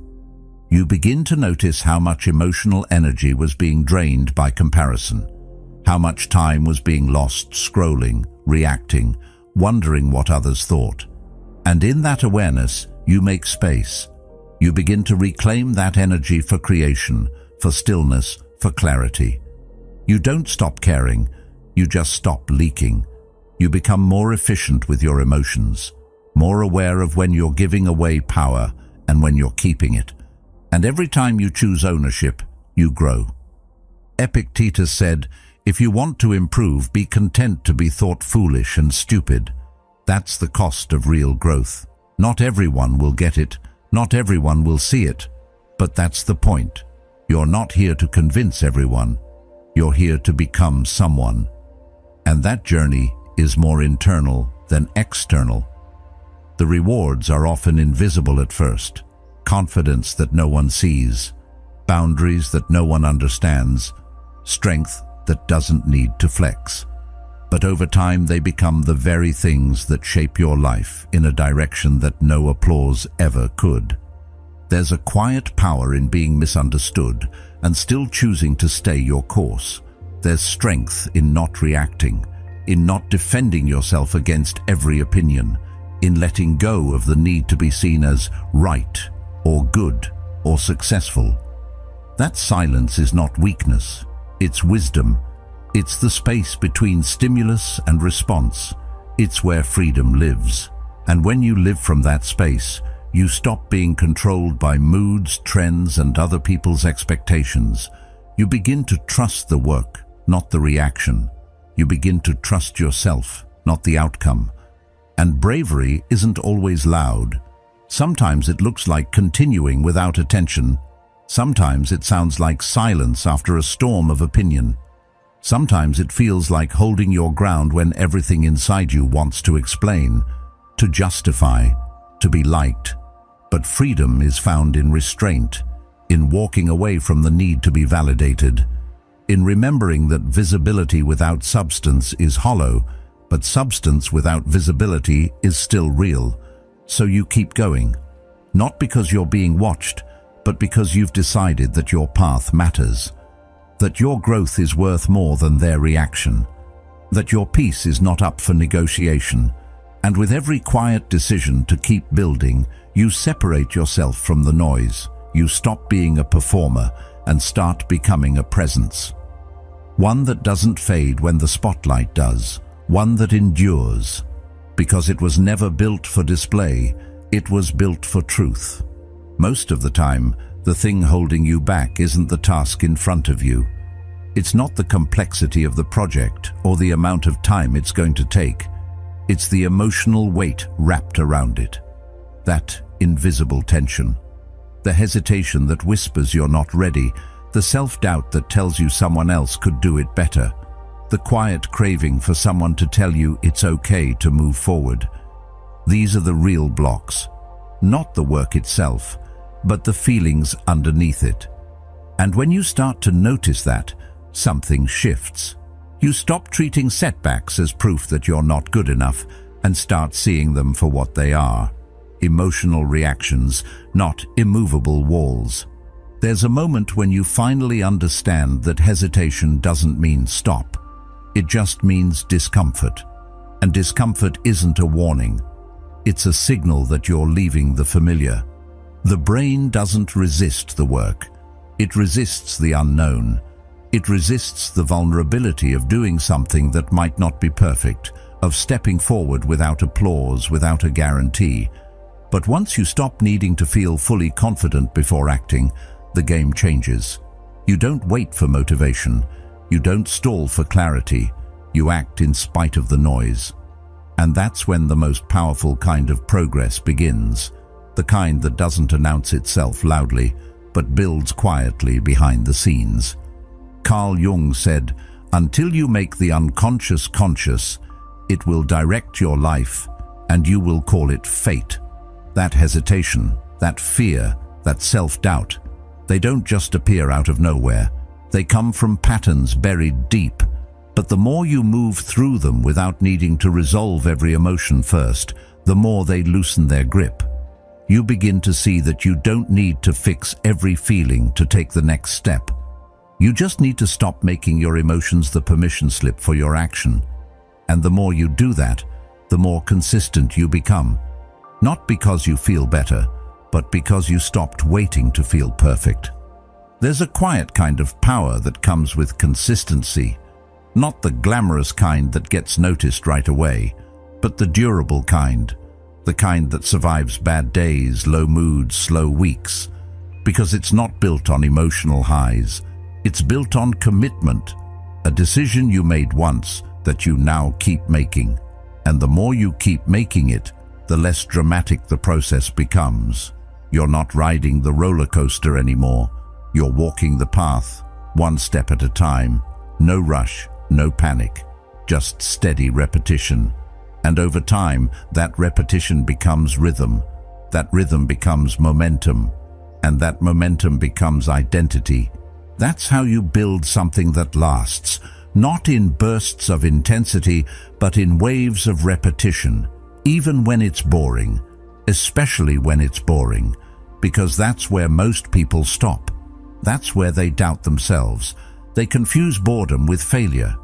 You begin to notice how much emotional energy was being drained by comparison, how much time was being lost scrolling, reacting, wondering what others thought. And in that awareness, you make space. You begin to reclaim that energy for creation, for stillness, for clarity. You don't stop caring, you just stop leaking. You become more efficient with your emotions, more aware of when you're giving away power and when you're keeping it. And every time you choose ownership, you grow. Epictetus said, "If you want to improve, be content to be thought foolish and stupid." That's the cost of real growth. Not everyone will get it, not everyone will see it, but that's the point. You're not here to convince everyone. You're here to become someone. And that journey is more internal than external. The rewards are often invisible at first. Confidence that no one sees, boundaries that no one understands, strength that doesn't need to flex. But over time they become the very things that shape your life in a direction that no applause ever could. There's a quiet power in being misunderstood and still choosing to stay your course. There's strength in not reacting, in not defending yourself against every opinion, in letting go of the need to be seen as right or good or successful. That silence is not weakness, it's wisdom. It's the space between stimulus and response. It's where freedom lives. And when you live from that space, you stop being controlled by moods, trends, and other people's expectations. You begin to trust the work, not the reaction. You begin to trust yourself, not the outcome. And bravery isn't always loud. Sometimes it looks like continuing without attention. Sometimes it sounds like silence after a storm of opinion. Sometimes it feels like holding your ground when everything inside you wants to explain, to justify, to be liked. But freedom is found in restraint, in walking away from the need to be validated, in remembering that visibility without substance is hollow, but substance without visibility is still real. So you keep going, not because you're being watched, but because you've decided that your path matters, that your growth is worth more than their reaction, that your peace is not up for negotiation. And with every quiet decision to keep building, you separate yourself from the noise. You stop being a performer and start becoming a presence. One that doesn't fade when the spotlight does, one that endures, because it was never built for display, it was built for truth. Most of the time, the thing holding you back isn't the task in front of you. It's not the complexity of the project or the amount of time it's going to take. It's the emotional weight wrapped around it. That invisible tension. The hesitation that whispers you're not ready. The self-doubt that tells you someone else could do it better. The quiet craving for someone to tell you it's okay to move forward. These are the real blocks. not the work itself, but the feelings underneath it. And when you start to notice that, something shifts. You stop treating setbacks as proof that you're not good enough and start seeing them for what they are: emotional reactions, not immovable walls. There's a moment when you finally understand that hesitation doesn't mean stop. It just means discomfort. And discomfort isn't a warning. It's a signal that you're leaving the familiar. The brain doesn't resist the work. It resists the unknown. It resists the vulnerability of doing something that might not be perfect, of stepping forward without applause, without a guarantee. But once you stop needing to feel fully confident before acting, the game changes. You don't wait for motivation. You don't stall for clarity. You act in spite of the noise. And that's when the most powerful kind of progress begins. The kind that doesn't announce itself loudly, but builds quietly behind the scenes. Carl Jung said, "Until you make the unconscious conscious, it will direct your life, and you will call it fate." That hesitation, that fear, that self-doubt, they don't just appear out of nowhere. They come from patterns buried deep. But the more you move through them without needing to resolve every emotion first, the more they loosen their grip. You begin to see that you don't need to fix every feeling to take the next step. You just need to stop making your emotions the permission slip for your action. And the more you do that, the more consistent you become. Not because you feel better, but because you stopped waiting to feel perfect. There's a quiet kind of power that comes with consistency. Not the glamorous kind that gets noticed right away, but the durable kind. The kind that survives bad days, low moods, slow weeks. Because it's not built on emotional highs. It's built on commitment. A decision you made once that you now keep making. And the more you keep making it, the less dramatic the process becomes. You're not riding the roller coaster anymore. You're walking the path, one step at a time. No rush, no panic, just steady repetition. And over time, that repetition becomes rhythm. That rhythm becomes momentum. And that momentum becomes identity. That's how you build something that lasts, not in bursts of intensity, but in waves of repetition, even when it's boring, especially when it's boring, because that's where most people stop. That's where they doubt themselves. They confuse boredom with failure.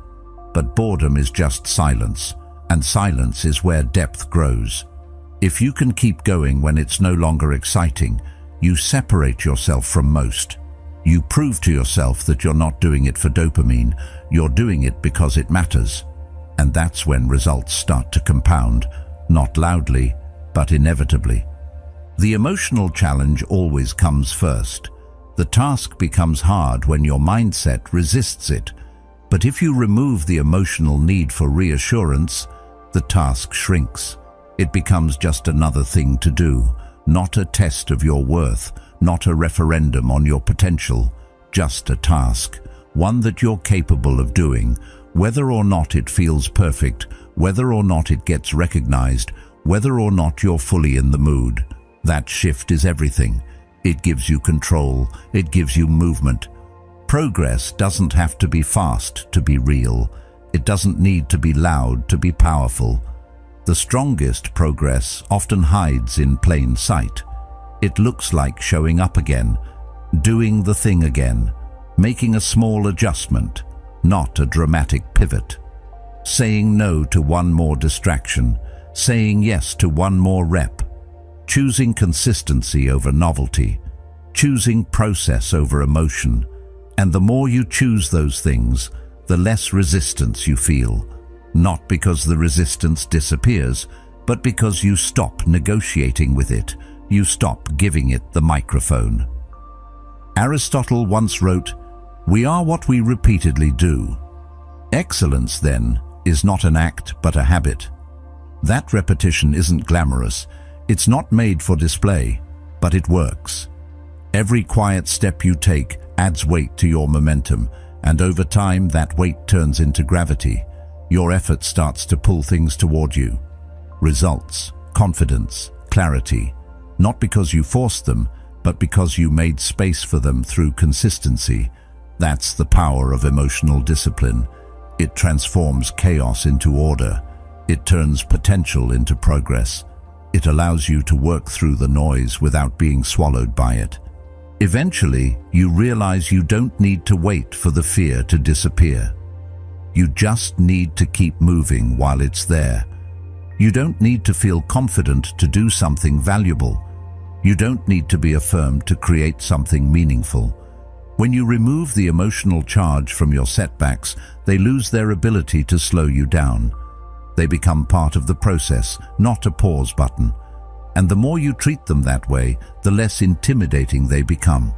But boredom is just silence, and silence is where depth grows. If you can keep going when it's no longer exciting, you separate yourself from most. You prove to yourself that you're not doing it for dopamine, you're doing it because it matters. And that's when results start to compound, not loudly, but inevitably. The emotional challenge always comes first. The task becomes hard when your mindset resists it. But if you remove the emotional need for reassurance, the task shrinks. It becomes just another thing to do, not a test of your worth, not a referendum on your potential, just a task, one that you're capable of doing, whether or not it feels perfect, whether or not it gets recognized, whether or not you're fully in the mood. That shift is everything. It gives you control, it gives you movement. Progress doesn't have to be fast to be real. It doesn't need to be loud to be powerful. The strongest progress often hides in plain sight. It looks like showing up again, doing the thing again, making a small adjustment, not a dramatic pivot. Saying no to one more distraction, saying yes to one more rep. Choosing consistency over novelty, choosing process over emotion. And the more you choose those things, the less resistance you feel. Not because the resistance disappears, but because you stop negotiating with it. You stop giving it the microphone. Aristotle once wrote, "We are what we repeatedly do." Excellence, then, is not an act but a habit. That repetition isn't glamorous. It's not made for display, but it works. Every quiet step you take adds weight to your momentum, and over time that weight turns into gravity. Your effort starts to pull things toward you. Results, confidence, clarity. not because you forced them, but because you made space for them through consistency. That's the power of emotional discipline. It transforms chaos into order. It turns potential into progress. It allows you to work through the noise without being swallowed by it. Eventually, you realize you don't need to wait for the fear to disappear. You just need to keep moving while it's there. You don't need to feel confident to do something valuable. You don't need to be affirmed to create something meaningful. When you remove the emotional charge from your setbacks, they lose their ability to slow you down. They become part of the process, not a pause button. And the more you treat them that way, the less intimidating they become.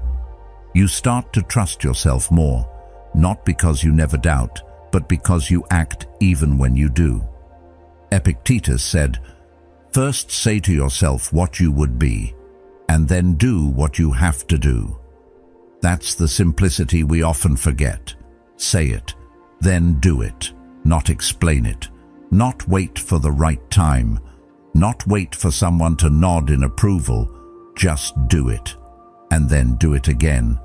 You start to trust yourself more, not because you never doubt, but because you act even when you do. Epictetus said, "First say to yourself what you would be, and then do what you have to do." That's the simplicity we often forget. Say it, then do it, not explain it. Not wait for the right time, not wait for someone to nod in approval. Just do it, and then do it again.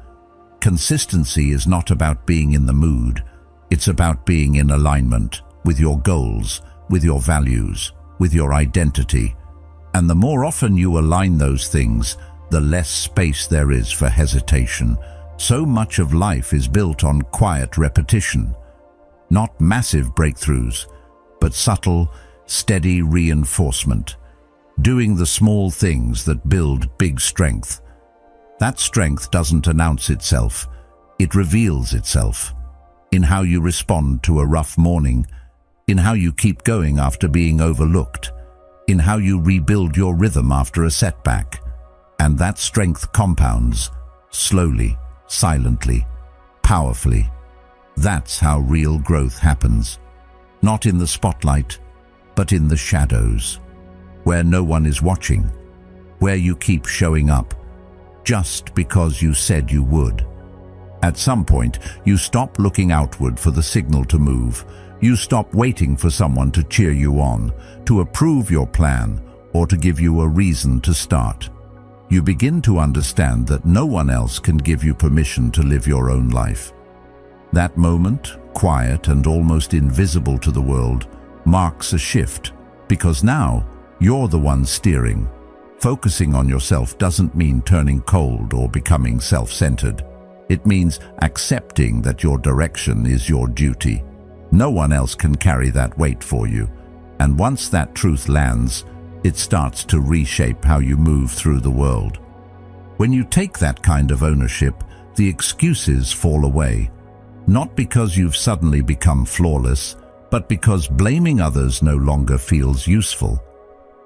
Consistency is not about being in the mood. It's about being in alignment with your goals, with your values, with your identity. And the more often you align those things, the less space there is for hesitation. So much of life is built on quiet repetition. Not massive breakthroughs, but subtle, steady reinforcement. Doing the small things that build big strength. That strength doesn't announce itself. It reveals itself. In how you respond to a rough morning, in how you keep going after being overlooked, in how you rebuild your rhythm after a setback. And that strength compounds, slowly, silently, powerfully. That's how real growth happens. Not in the spotlight, but in the shadows, where no one is watching, where you keep showing up, just because you said you would. At some point, you stop looking outward for the signal to move. You stop waiting for someone to cheer you on, to approve your plan, or to give you a reason to start. You begin to understand that no one else can give you permission to live your own life. That moment, quiet and almost invisible to the world, marks a shift, because now you're the one steering. Focusing on yourself doesn't mean turning cold or becoming self-centered. It means accepting that your direction is your duty. No one else can carry that weight for you. And once that truth lands, it starts to reshape how you move through the world. When you take that kind of ownership, the excuses fall away. Not because you've suddenly become flawless, but because blaming others no longer feels useful.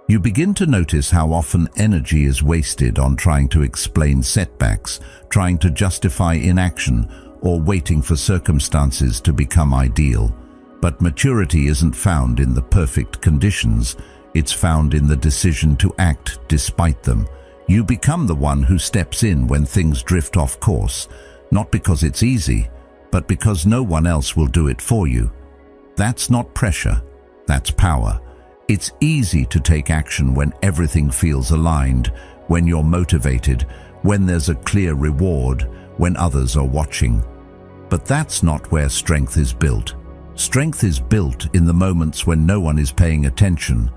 You begin to notice how often energy is wasted on trying to explain setbacks, trying to justify inaction, or waiting for circumstances to become ideal. But maturity isn't found in the perfect conditions. It's found in the decision to act despite them. You become the one who steps in when things drift off course, not because it's easy, but because no one else will do it for you. That's not pressure, that's power. It's easy to take action when everything feels aligned, when you're motivated, when there's a clear reward, when others are watching. But that's not where strength is built. Strength is built in the moments when no one is paying attention,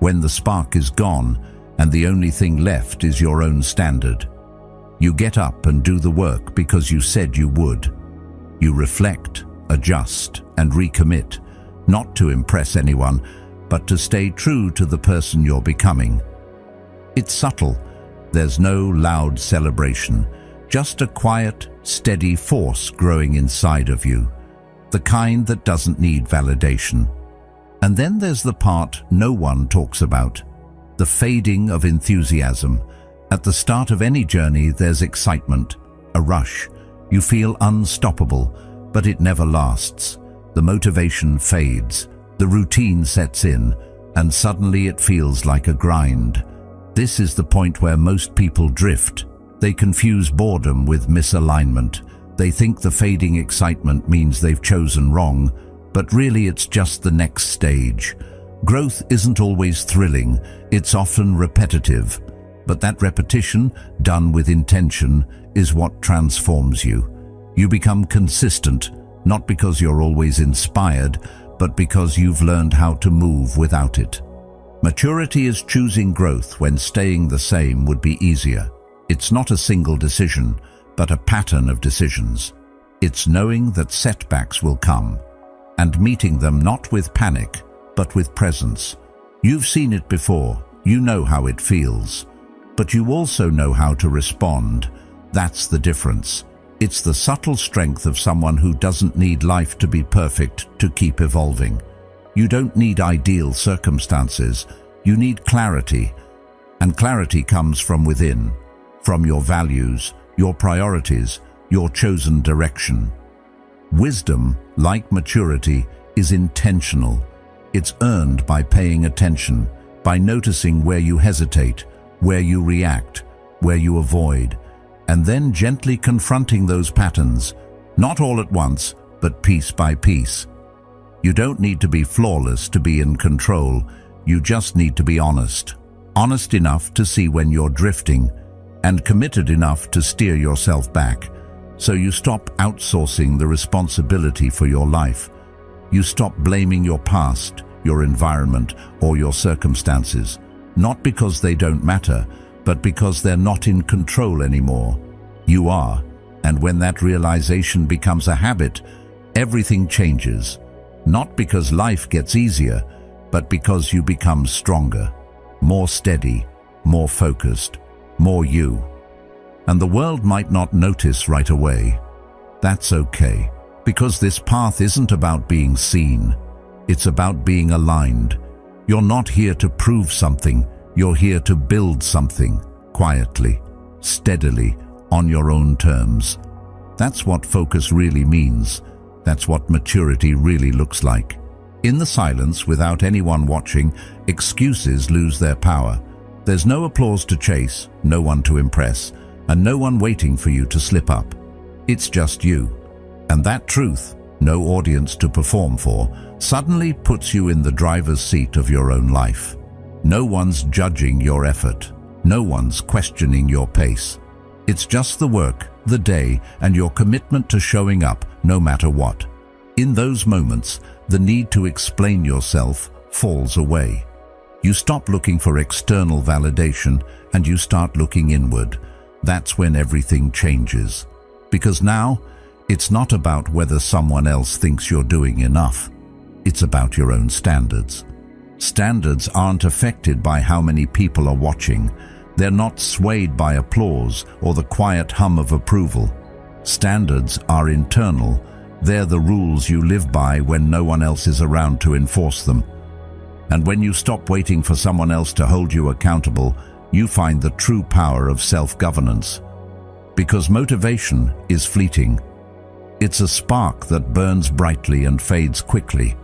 when the spark is gone and the only thing left is your own standard. You get up and do the work because you said you would. You reflect, adjust, and recommit, not to impress anyone, but to stay true to the person you're becoming. It's subtle. There's no loud celebration, just a quiet, steady force growing inside of you, the kind that doesn't need validation. And then there's the part no one talks about, the fading of enthusiasm. At the start of any journey, there's excitement, a rush. You feel unstoppable, but it never lasts. The motivation fades. The routine sets in, and suddenly it feels like a grind. This is the point where most people drift. They confuse boredom with misalignment. They think the fading excitement means they've chosen wrong, but really it's just the next stage. Growth isn't always thrilling, it's often repetitive. But that repetition, done with intention, is what transforms you. You become consistent, not because you're always inspired, but because you've learned how to move without it. Maturity is choosing growth when staying the same would be easier. It's not a single decision, but a pattern of decisions. It's knowing that setbacks will come, and meeting them not with panic, but with presence. You've seen it before, you know how it feels, but you also know how to respond. That's the difference. It's the subtle strength of someone who doesn't need life to be perfect to keep evolving. You don't need ideal circumstances, you need clarity. And clarity comes from within, from your values, your priorities, your chosen direction. Wisdom, like maturity, is intentional. It's earned by paying attention, by noticing where you hesitate, where you react, where you avoid, and then gently confronting those patterns, not all at once, but piece by piece. You don't need to be flawless to be in control, you just need to be honest. Honest enough to see when you're drifting, and committed enough to steer yourself back, so you stop outsourcing the responsibility for your life. You stop blaming your past, your environment, or your circumstances, not because they don't matter, but because they're not in control anymore. You are, and when that realization becomes a habit, everything changes. Not because life gets easier, but because you become stronger, more steady, more focused, more you. And the world might not notice right away. That's okay, because this path isn't about being seen. It's about being aligned. You're not here to prove something, you're here to build something, quietly, steadily, on your own terms. That's what focus really means. That's what maturity really looks like. In the silence, without anyone watching, excuses lose their power. There's no applause to chase, no one to impress, and no one waiting for you to slip up. It's just you. And that truth, no audience to perform for, suddenly puts you in the driver's seat of your own life. No one's judging your effort. No one's questioning your pace. It's just the work, the day, and your commitment to showing up no matter what. In those moments, the need to explain yourself falls away. You stop looking for external validation and you start looking inward. That's when everything changes. Because now, it's not about whether someone else thinks you're doing enough. It's about your own standards. Standards aren't affected by how many people are watching. They're not swayed by applause or the quiet hum of approval. Standards are internal. They're the rules you live by when no one else is around to enforce them. And when you stop waiting for someone else to hold you accountable, you find the true power of self-governance. Because motivation is fleeting. It's a spark that burns brightly and fades quickly.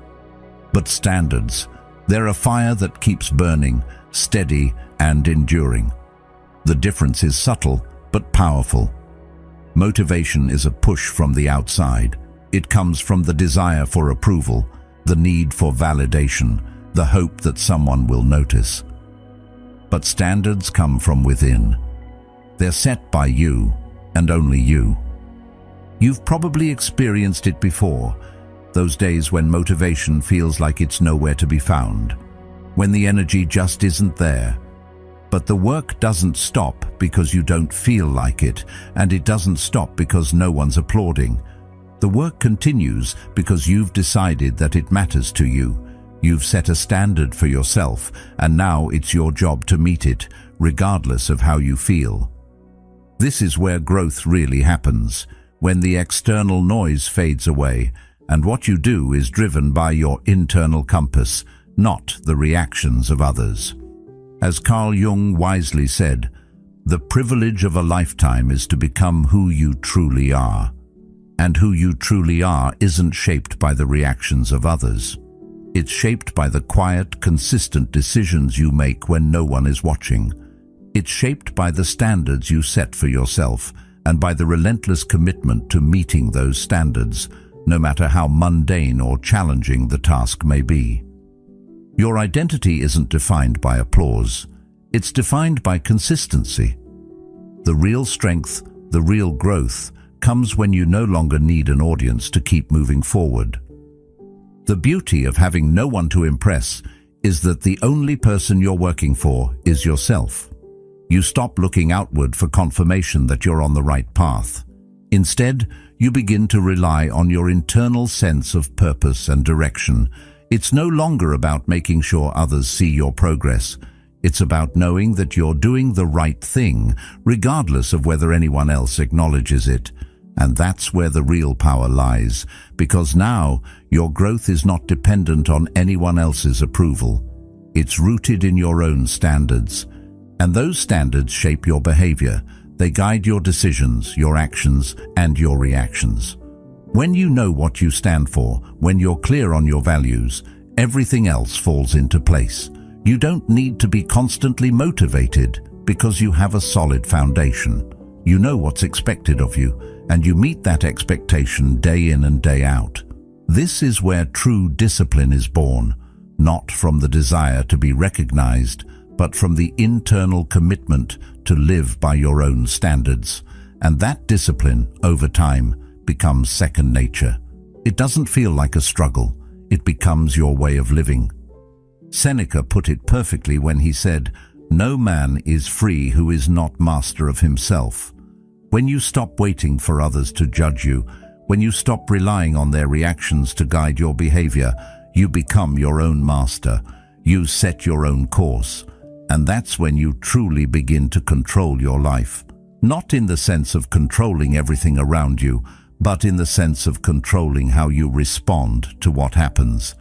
But standards, they're a fire that keeps burning, steady and enduring. The difference is subtle but powerful. Motivation is a push from the outside. It comes from the desire for approval, the need for validation, the hope that someone will notice. But standards come from within. They're set by you, and only you. You've probably experienced it before, those days when motivation feels like it's nowhere to be found, when the energy just isn't there. But the work doesn't stop because you don't feel like it, and it doesn't stop because no one's applauding. The work continues because you've decided that it matters to you. You've set a standard for yourself, and now it's your job to meet it, regardless of how you feel. This is where growth really happens, when the external noise fades away, and what you do is driven by your internal compass, not the reactions of others. As Carl Jung wisely said, the privilege of a lifetime is to become who you truly are. And who you truly are isn't shaped by the reactions of others. It's shaped by the quiet, consistent decisions you make when no one is watching. It's shaped by the standards you set for yourself and by the relentless commitment to meeting those standards, no matter how mundane or challenging the task may be. Your identity isn't defined by applause. It's defined by consistency. The real strength, the real growth, comes when you no longer need an audience to keep moving forward. The beauty of having no one to impress is that the only person you're working for is yourself. You stop looking outward for confirmation that you're on the right path. Instead, you begin to rely on your internal sense of purpose and direction. It's no longer about making sure others see your progress. It's about knowing that you're doing the right thing, regardless of whether anyone else acknowledges it. And that's where the real power lies, because now your growth is not dependent on anyone else's approval. It's rooted in your own standards. And those standards shape your behavior. They guide your decisions, your actions, and your reactions. When you know what you stand for, when you're clear on your values, everything else falls into place. You don't need to be constantly motivated because you have a solid foundation. You know what's expected of you, and you meet that expectation day in and day out. This is where true discipline is born, not from the desire to be recognized, but from the internal commitment to live by your own standards. And that discipline, over time, becomes second nature. It doesn't feel like a struggle. It becomes your way of living. Seneca put it perfectly when he said, "No man is free who is not master of himself." When you stop waiting for others to judge you, when you stop relying on their reactions to guide your behavior, you become your own master. You set your own course. And that's when you truly begin to control your life. Not in the sense of controlling everything around you, but in the sense of controlling how you respond to what happens.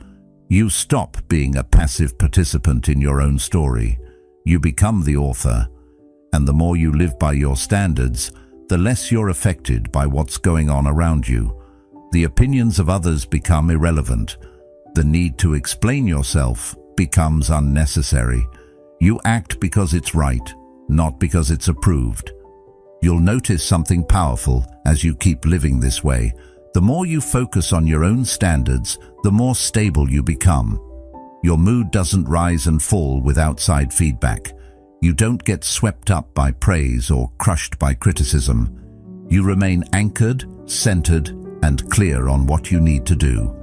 You stop being a passive participant in your own story. You become the author. And the more you live by your standards, the less you're affected by what's going on around you. The opinions of others become irrelevant. The need to explain yourself becomes unnecessary. You act because it's right, not because it's approved. You'll notice something powerful as you keep living this way. The more you focus on your own standards, the more stable you become. Your mood doesn't rise and fall with outside feedback. You don't get swept up by praise or crushed by criticism. You remain anchored, centered, and clear on what you need to do.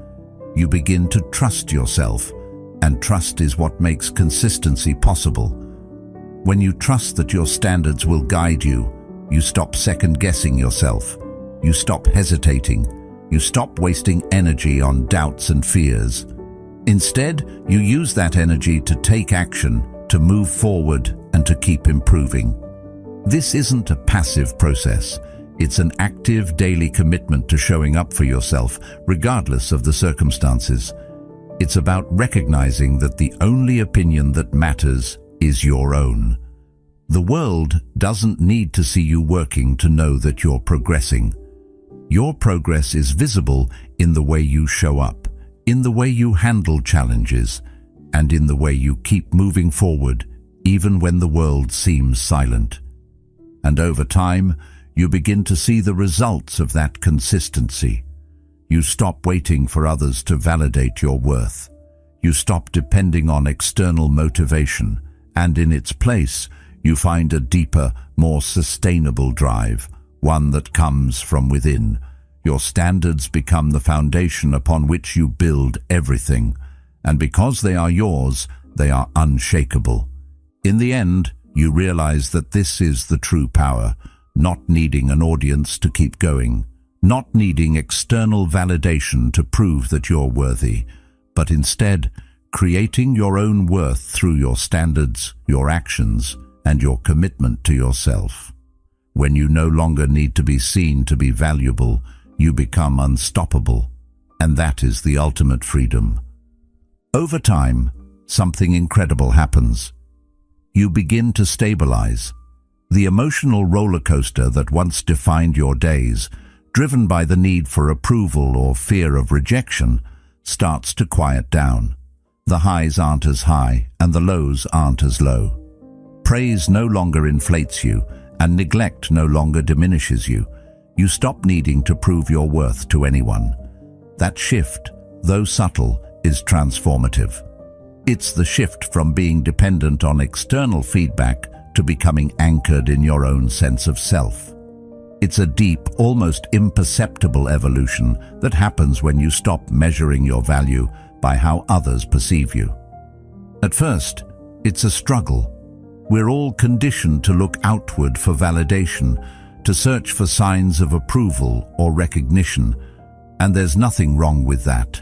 You begin to trust yourself, and trust is what makes consistency possible. When you trust that your standards will guide you, you stop second-guessing yourself. You stop hesitating. You stop wasting energy on doubts and fears. Instead, you use that energy to take action, to move forward, and to keep improving. This isn't a passive process. It's an active daily commitment to showing up for yourself, regardless of the circumstances. It's about recognizing that the only opinion that matters is your own. The world doesn't need to see you working to know that you're progressing. Your progress is visible in the way you show up, in the way you handle challenges, and in the way you keep moving forward, even when the world seems silent. And over time, you begin to see the results of that consistency. You stop waiting for others to validate your worth. You stop depending on external motivation, and in its place, you find a deeper, more sustainable drive, one that comes from within. Your standards become the foundation upon which you build everything, and because they are yours, they are unshakable. In the end, you realize that this is the true power, not needing an audience to keep going, not needing external validation to prove that you're worthy, but instead creating your own worth through your standards, your actions, and your commitment to yourself. When you no longer need to be seen to be valuable, you become unstoppable, and that is the ultimate freedom. Over time, something incredible happens. You begin to stabilize. The emotional roller coaster that once defined your days, driven by the need for approval or fear of rejection, starts to quiet down. The highs aren't as high, and the lows aren't as low. Praise no longer inflates you, and neglect no longer diminishes you. You stop needing to prove your worth to anyone. That shift, though subtle, is transformative. It's the shift from being dependent on external feedback to becoming anchored in your own sense of self. It's a deep, almost imperceptible evolution that happens when you stop measuring your value by how others perceive you. At first, it's a struggle. We're all conditioned to look outward for validation, to search for signs of approval or recognition, and there's nothing wrong with that,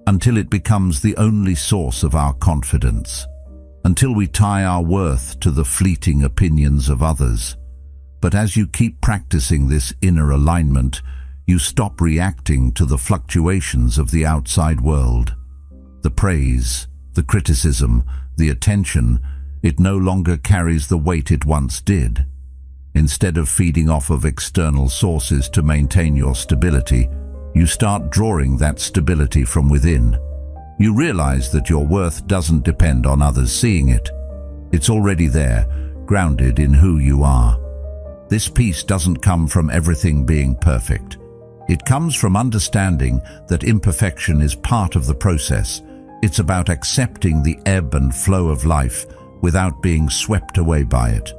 until it becomes the only source of our confidence, until we tie our worth to the fleeting opinions of others. But as you keep practicing this inner alignment, you stop reacting to the fluctuations of the outside world. The praise, the criticism, the attention, it no longer carries the weight it once did. Instead of feeding off of external sources to maintain your stability, you start drawing that stability from within. You realize that your worth doesn't depend on others seeing it. It's already there, grounded in who you are. This peace doesn't come from everything being perfect. It comes from understanding that imperfection is part of the process. It's about accepting the ebb and flow of life without being swept away by it.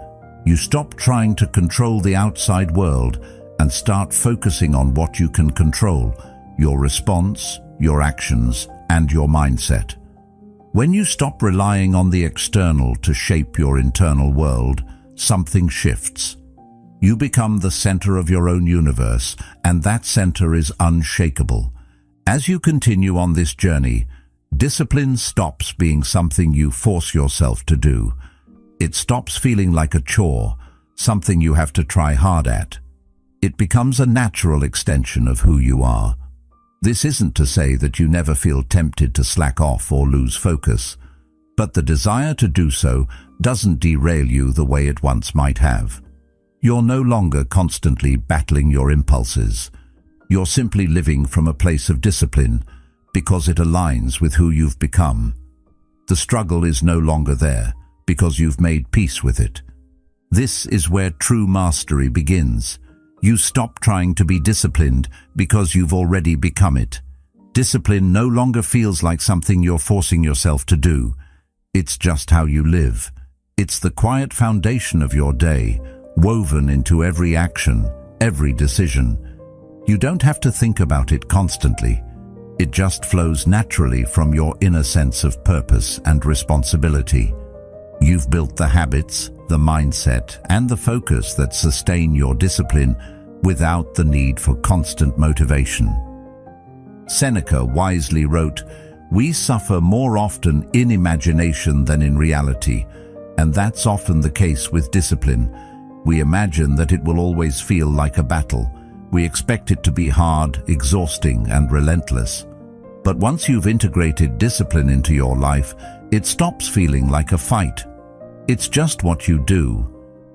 You stop trying to control the outside world and start focusing on what you can control: your response, your actions, and your mindset. When you stop relying on the external to shape your internal world, something shifts. You become the center of your own universe, and that center is unshakable. As you continue on this journey, discipline stops being something you force yourself to do. It stops feeling like a chore, something you have to try hard at. It becomes a natural extension of who you are. This isn't to say that you never feel tempted to slack off or lose focus, but the desire to do so doesn't derail you the way it once might have. You're no longer constantly battling your impulses. You're simply living from a place of discipline because it aligns with who you've become. The struggle is no longer there because you've made peace with it. This is where true mastery begins. You stop trying to be disciplined because you've already become it. Discipline no longer feels like something you're forcing yourself to do. It's just how you live. It's the quiet foundation of your day, woven into every action, every decision. You don't have to think about it constantly. It just flows naturally from your inner sense of purpose and responsibility. You've built the habits, the mindset, and the focus that sustain your discipline without the need for constant motivation. Seneca wisely wrote, "We suffer more often in imagination than in reality," and that's often the case with discipline. We imagine that it will always feel like a battle. We expect it to be hard, exhausting, and relentless. But once you've integrated discipline into your life, it stops feeling like a fight. It's just what you do.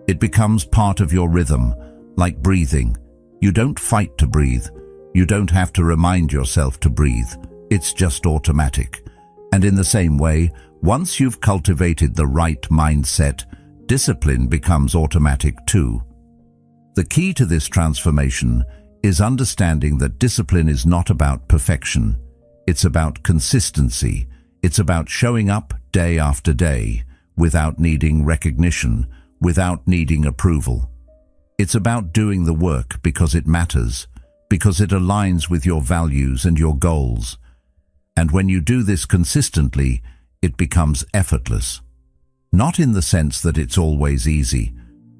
It becomes part of your rhythm, like breathing. You don't fight to breathe. You don't have to remind yourself to breathe. It's just automatic. And in the same way, once you've cultivated the right mindset, discipline becomes automatic too. The key to this transformation is understanding that discipline is not about perfection. It's about consistency. It's about showing up day after day, without needing recognition, without needing approval. It's about doing the work because it matters, because it aligns with your values and your goals. And when you do this consistently, it becomes effortless. Not in the sense that it's always easy,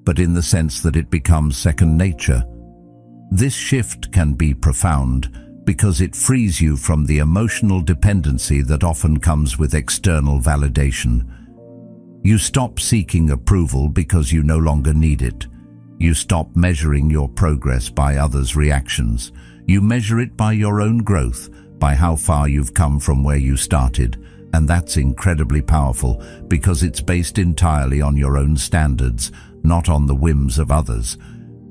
but in the sense that it becomes second nature. This shift can be profound because it frees you from the emotional dependency that often comes with external validation. You stop seeking approval because you no longer need it. You stop measuring your progress by others' reactions. You measure it by your own growth, by how far you've come from where you started. And that's incredibly powerful because it's based entirely on your own standards, not on the whims of others.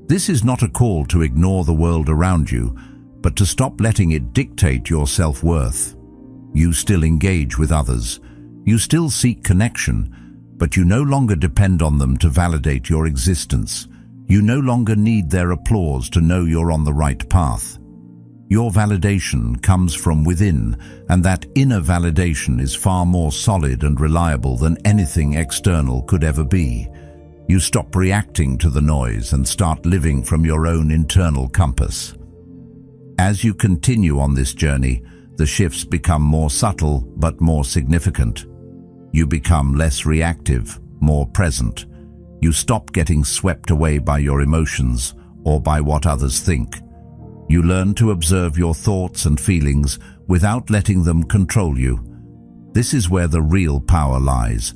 This is not a call to ignore the world around you, but to stop letting it dictate your self-worth. You still engage with others. You still seek connection, but you no longer depend on them to validate your existence. You no longer need their applause to know you're on the right path. Your validation comes from within, and that inner validation is far more solid and reliable than anything external could ever be. You stop reacting to the noise and start living from your own internal compass. As you continue on this journey, the shifts become more subtle but more significant. You become less reactive, more present. You stop getting swept away by your emotions or by what others think. You learn to observe your thoughts and feelings without letting them control you. This is where the real power lies,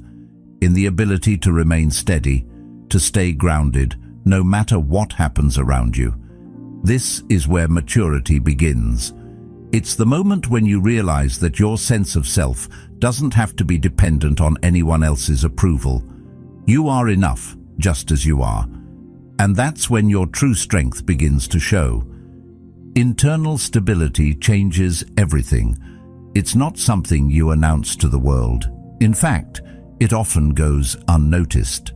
in the ability to remain steady, to stay grounded, no matter what happens around you. This is where maturity begins. It's the moment when you realize that your sense of self doesn't have to be dependent on anyone else's approval. You are enough, just as you are. And that's when your true strength begins to show. Internal stability changes everything. It's not something you announce to the world. In fact, it often goes unnoticed.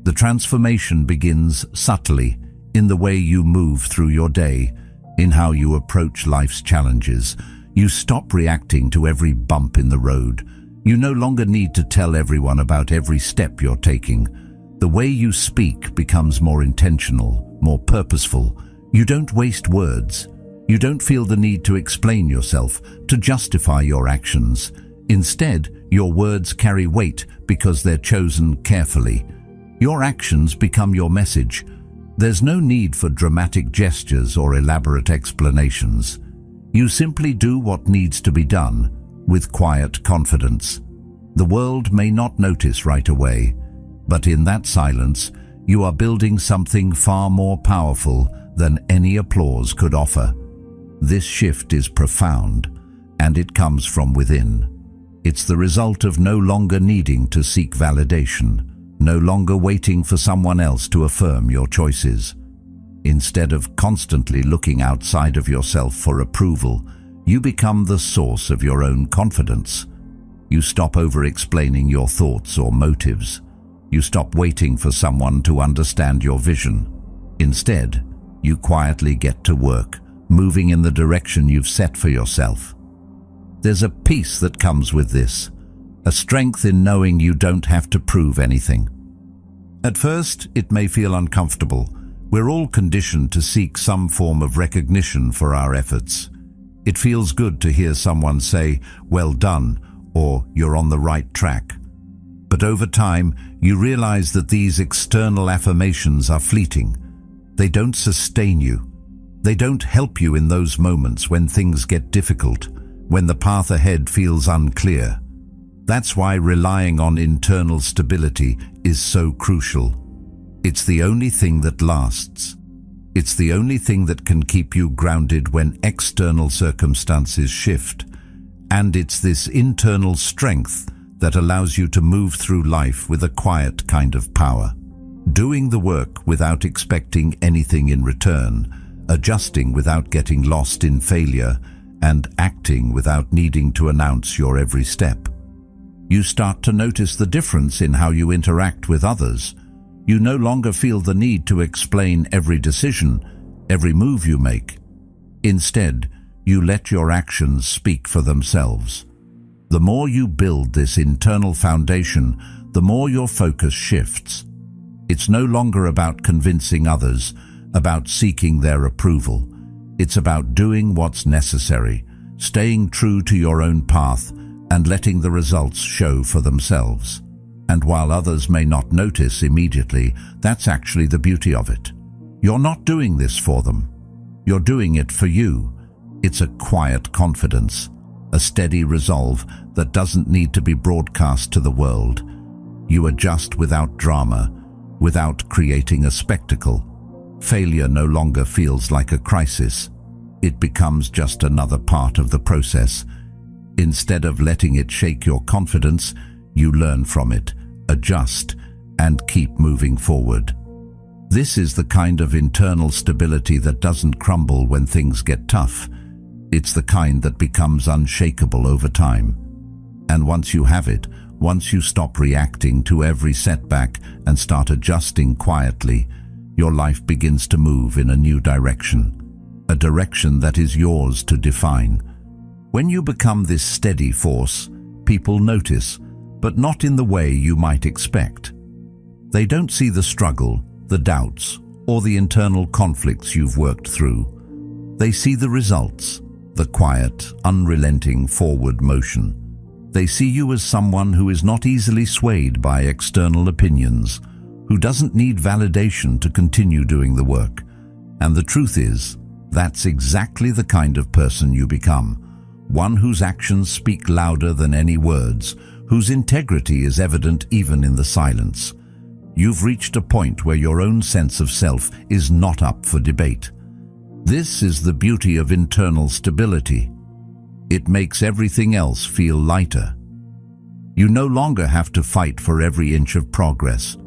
The transformation begins subtly, in the way you move through your day, in how you approach life's challenges. You stop reacting to every bump in the road. You no longer need to tell everyone about every step you're taking. The way you speak becomes more intentional, more purposeful. You don't waste words. You don't feel the need to explain yourself, to justify your actions. Instead, your words carry weight because they're chosen carefully. Your actions become your message. There's no need for dramatic gestures or elaborate explanations. You simply do what needs to be done, with quiet confidence. The world may not notice right away, but in that silence, you are building something far more powerful than any applause could offer. This shift is profound, and it comes from within. It's the result of no longer needing to seek validation, no longer waiting for someone else to affirm your choices. Instead of constantly looking outside of yourself for approval, you become the source of your own confidence. You stop over-explaining your thoughts or motives. You stop waiting for someone to understand your vision. Instead, you quietly get to work, moving in the direction you've set for yourself. There's a peace that comes with this, a strength in knowing you don't have to prove anything. At first, it may feel uncomfortable. We're all conditioned to seek some form of recognition for our efforts. It feels good to hear someone say, "Well done," or "You're on the right track." But over time, you realize that these external affirmations are fleeting. They don't sustain you. They don't help you in those moments when things get difficult, when the path ahead feels unclear. That's why relying on internal stability is so crucial. It's the only thing that lasts. It's the only thing that can keep you grounded when external circumstances shift. And it's this internal strength that allows you to move through life with a quiet kind of power. Doing the work without expecting anything in return, adjusting without getting lost in failure, and acting without needing to announce your every step. You start to notice the difference in how you interact with others. You no longer feel the need to explain every decision, every move you make. Instead, you let your actions speak for themselves. The more you build this internal foundation, the more your focus shifts. It's no longer about convincing others, about seeking their approval. It's about doing what's necessary, staying true to your own path, and letting the results show for themselves. And while others may not notice immediately, that's actually the beauty of it. You're not doing this for them. You're doing it for you. It's a quiet confidence, a steady resolve that doesn't need to be broadcast to the world. You adjust without drama, without creating a spectacle. Failure no longer feels like a crisis. It becomes just another part of the process. Instead of letting it shake your confidence, you learn from it, adjust, and keep moving forward. This is the kind of internal stability that doesn't crumble when things get tough. It's the kind that becomes unshakable over time. And once you have it, once you stop reacting to every setback and start adjusting quietly, your life begins to move in a new direction. a direction that is yours to define. When you become this steady force, people notice, but not in the way you might expect. They don't see the struggle, the doubts, or the internal conflicts you've worked through. They see the results, the quiet, unrelenting forward motion. They see you as someone who is not easily swayed by external opinions, who doesn't need validation to continue doing the work. And the truth is, that's exactly the kind of person you become. One whose actions speak louder than any words, whose integrity is evident even in the silence. You've reached a point where your own sense of self is not up for debate. This is the beauty of internal stability. It makes everything else feel lighter. You no longer have to fight for every inch of progress.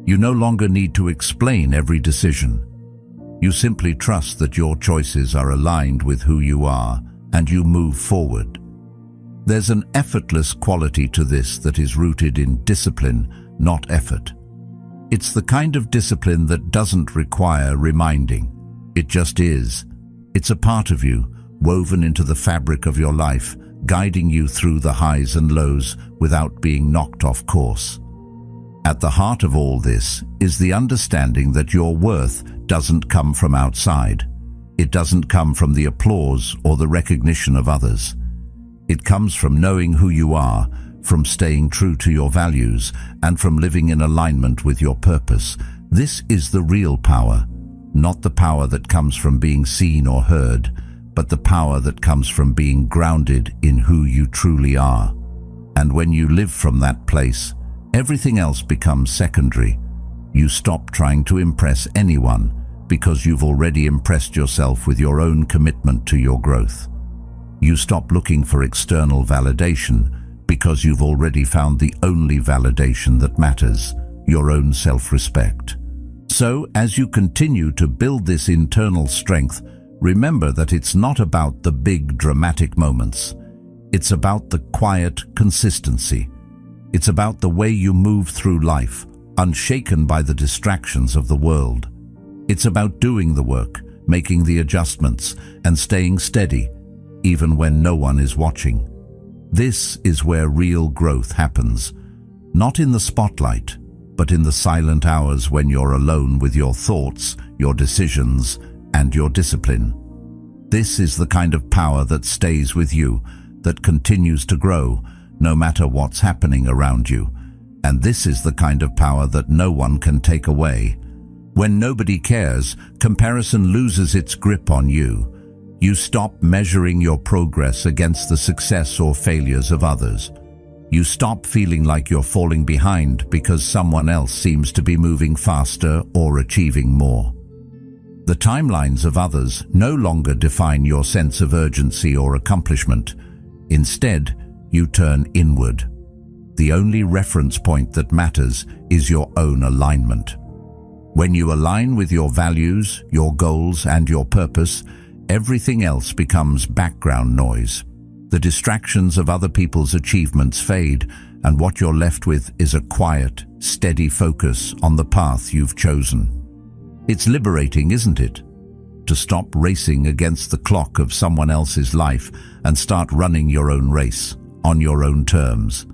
You no longer need to explain every decision. You simply trust that your choices are aligned with who you are, and you move forward. There's an effortless quality to this that is rooted in discipline, not effort. It's the kind of discipline that doesn't require reminding. It just is. It's a part of you, woven into the fabric of your life, guiding you through the highs and lows without being knocked off course. At the heart of all this is the understanding that your worth doesn't come from outside. It doesn't come from the applause or the recognition of others. It comes from knowing who you are, from staying true to your values, and from living in alignment with your purpose. This is the real power, not the power that comes from being seen or heard, but the power that comes from being grounded in who you truly are. And when you live from that place, everything else becomes secondary. You stop trying to impress anyone because you've already impressed yourself with your own commitment to your growth. You stop looking for external validation because you've already found the only validation that matters, your own self-respect. So, as you continue to build this internal strength, remember that it's not about the big dramatic moments. It's about the quiet consistency. It's about the way you move through life, unshaken by the distractions of the world. It's about doing the work, making the adjustments, and staying steady, even when no one is watching. This is where real growth happens, not in the spotlight, but in the silent hours when you're alone with your thoughts, your decisions, and your discipline. This is the kind of power that stays with you, that continues to grow, no matter what's happening around you. And this is the kind of power that no one can take away. When nobody cares, comparison loses its grip on you. You stop measuring your progress against the success or failures of others. You stop feeling like you're falling behind because someone else seems to be moving faster or achieving more. The timelines of others no longer define your sense of urgency or accomplishment. Instead, you turn inward. The only reference point that matters is your own alignment. When you align with your values, your goals, and your purpose, everything else becomes background noise. The distractions of other people's achievements fade, and what you're left with is a quiet, steady focus on the path you've chosen. It's liberating, isn't it? To stop racing against the clock of someone else's life and start running your own race, on your own terms.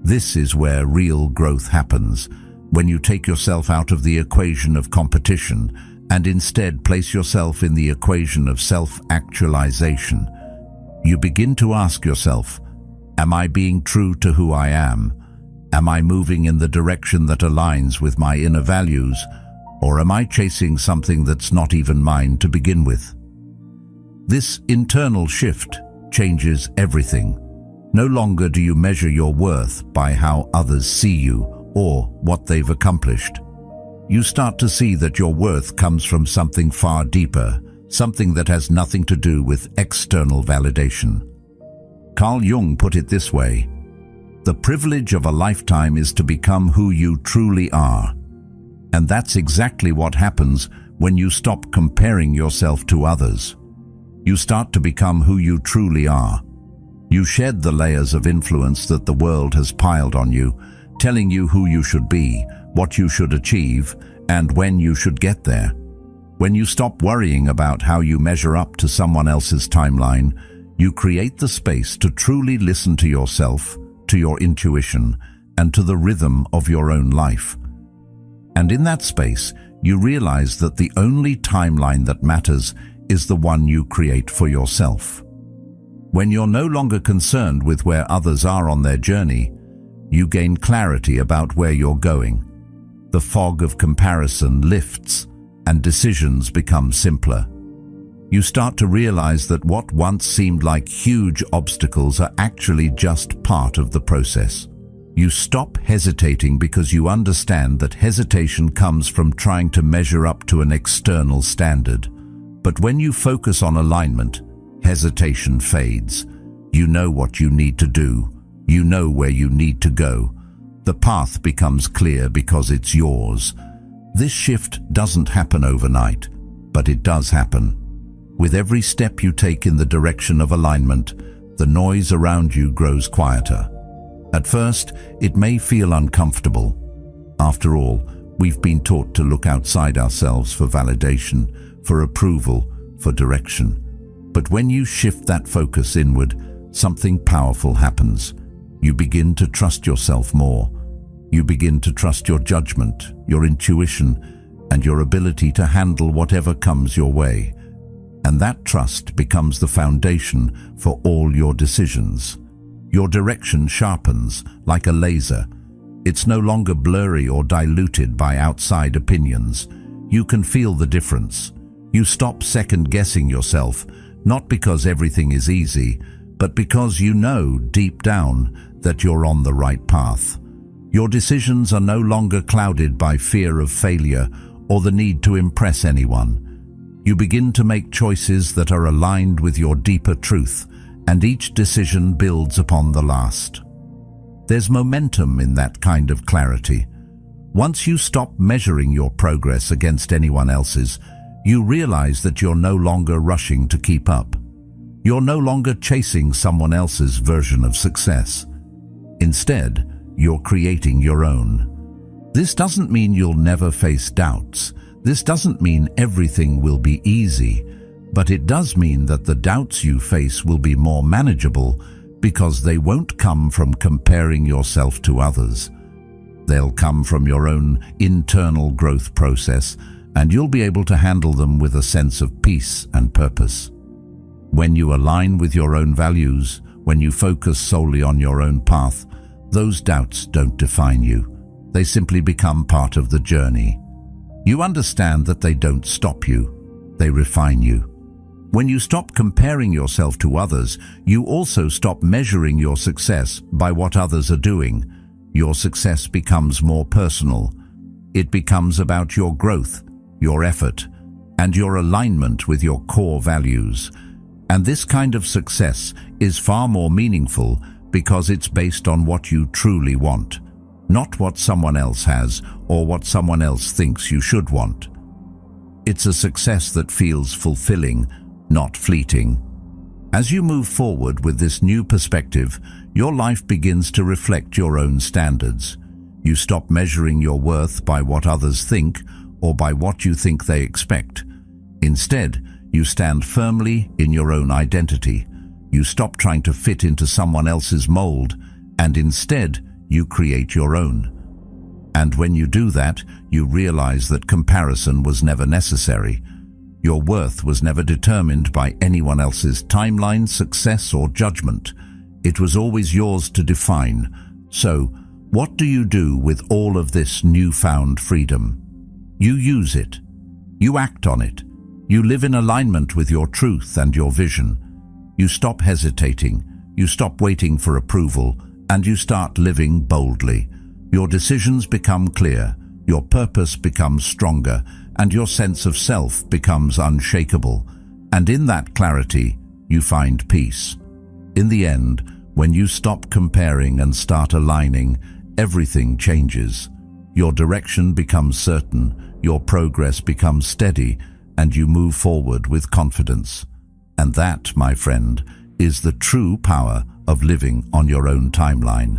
This is where real growth happens, when you take yourself out of the equation of competition and instead place yourself in the equation of self-actualization. You begin to ask yourself, am I being true to who I am? Am I moving in the direction that aligns with my inner values? Or am I chasing something that's not even mine to begin with? This internal shift changes everything. No longer do you measure your worth by how others see you or what they've accomplished. You start to see that your worth comes from something far deeper, something that has nothing to do with external validation. Carl Jung put it this way: the privilege of a lifetime is to become who you truly are. And that's exactly what happens when you stop comparing yourself to others. You start to become who you truly are. You shed the layers of influence that the world has piled on you, telling you who you should be, what you should achieve, and when you should get there. When you stop worrying about how you measure up to someone else's timeline, you create the space to truly listen to yourself, to your intuition, and to the rhythm of your own life. And in that space, you realize that the only timeline that matters is the one you create for yourself. When you're no longer concerned with where others are on their journey, you gain clarity about where you're going. The fog of comparison lifts, and decisions become simpler. You start to realize that what once seemed like huge obstacles are actually just part of the process. You stop hesitating because you understand that hesitation comes from trying to measure up to an external standard. But when you focus on alignment, hesitation fades. You know what you need to do. You know where you need to go. The path becomes clear because it's yours. This shift doesn't happen overnight, but it does happen. With every step you take in the direction of alignment, the noise around you grows quieter. At first, it may feel uncomfortable. After all, we've been taught to look outside ourselves for validation, for approval, for direction. But when you shift that focus inward, something powerful happens. You begin to trust yourself more. You begin to trust your judgment, your intuition, and your ability to handle whatever comes your way. And that trust becomes the foundation for all your decisions. Your direction sharpens like a laser. It's no longer blurry or diluted by outside opinions. You can feel the difference. You stop second-guessing yourself, not because everything is easy, but because you know deep down that you're on the right path. Your decisions are no longer clouded by fear of failure or the need to impress anyone. You begin to make choices that are aligned with your deeper truth, and each decision builds upon the last. There's momentum in that kind of clarity. Once you stop measuring your progress against anyone else's, you realize that you're no longer rushing to keep up. You're no longer chasing someone else's version of success. Instead, you're creating your own. This doesn't mean you'll never face doubts. This doesn't mean everything will be easy, but it does mean that the doubts you face will be more manageable because they won't come from comparing yourself to others. They'll come from your own internal growth process, and you'll be able to handle them with a sense of peace and purpose. When you align with your own values, when you focus solely on your own path, those doubts don't define you. They simply become part of the journey. You understand that they don't stop you, they refine you. When you stop comparing yourself to others, you also stop measuring your success by what others are doing. Your success becomes more personal. It becomes about your growth, your effort, and your alignment with your core values. And this kind of success is far more meaningful because it's based on what you truly want, not what someone else has or what someone else thinks you should want. It's a success that feels fulfilling, not fleeting. As you move forward with this new perspective, your life begins to reflect your own standards. You stop measuring your worth by what others think or by what you think they expect. Instead, you stand firmly in your own identity. You stop trying to fit into someone else's mold, and instead, you create your own. And when you do that, you realize that comparison was never necessary. Your worth was never determined by anyone else's timeline, success, or judgment. It was always yours to define. So, what do you do with all of this newfound freedom? You use it. You act on it. You live in alignment with your truth and your vision. You stop hesitating. You stop waiting for approval, and you start living boldly. Your decisions become clear. Your purpose becomes stronger, and your sense of self becomes unshakable. And in that clarity, you find peace. In the end, when you stop comparing and start aligning, everything changes. Your direction becomes certain, your progress becomes steady, and you move forward with confidence. And that, my friend, is the true power of living on your own timeline.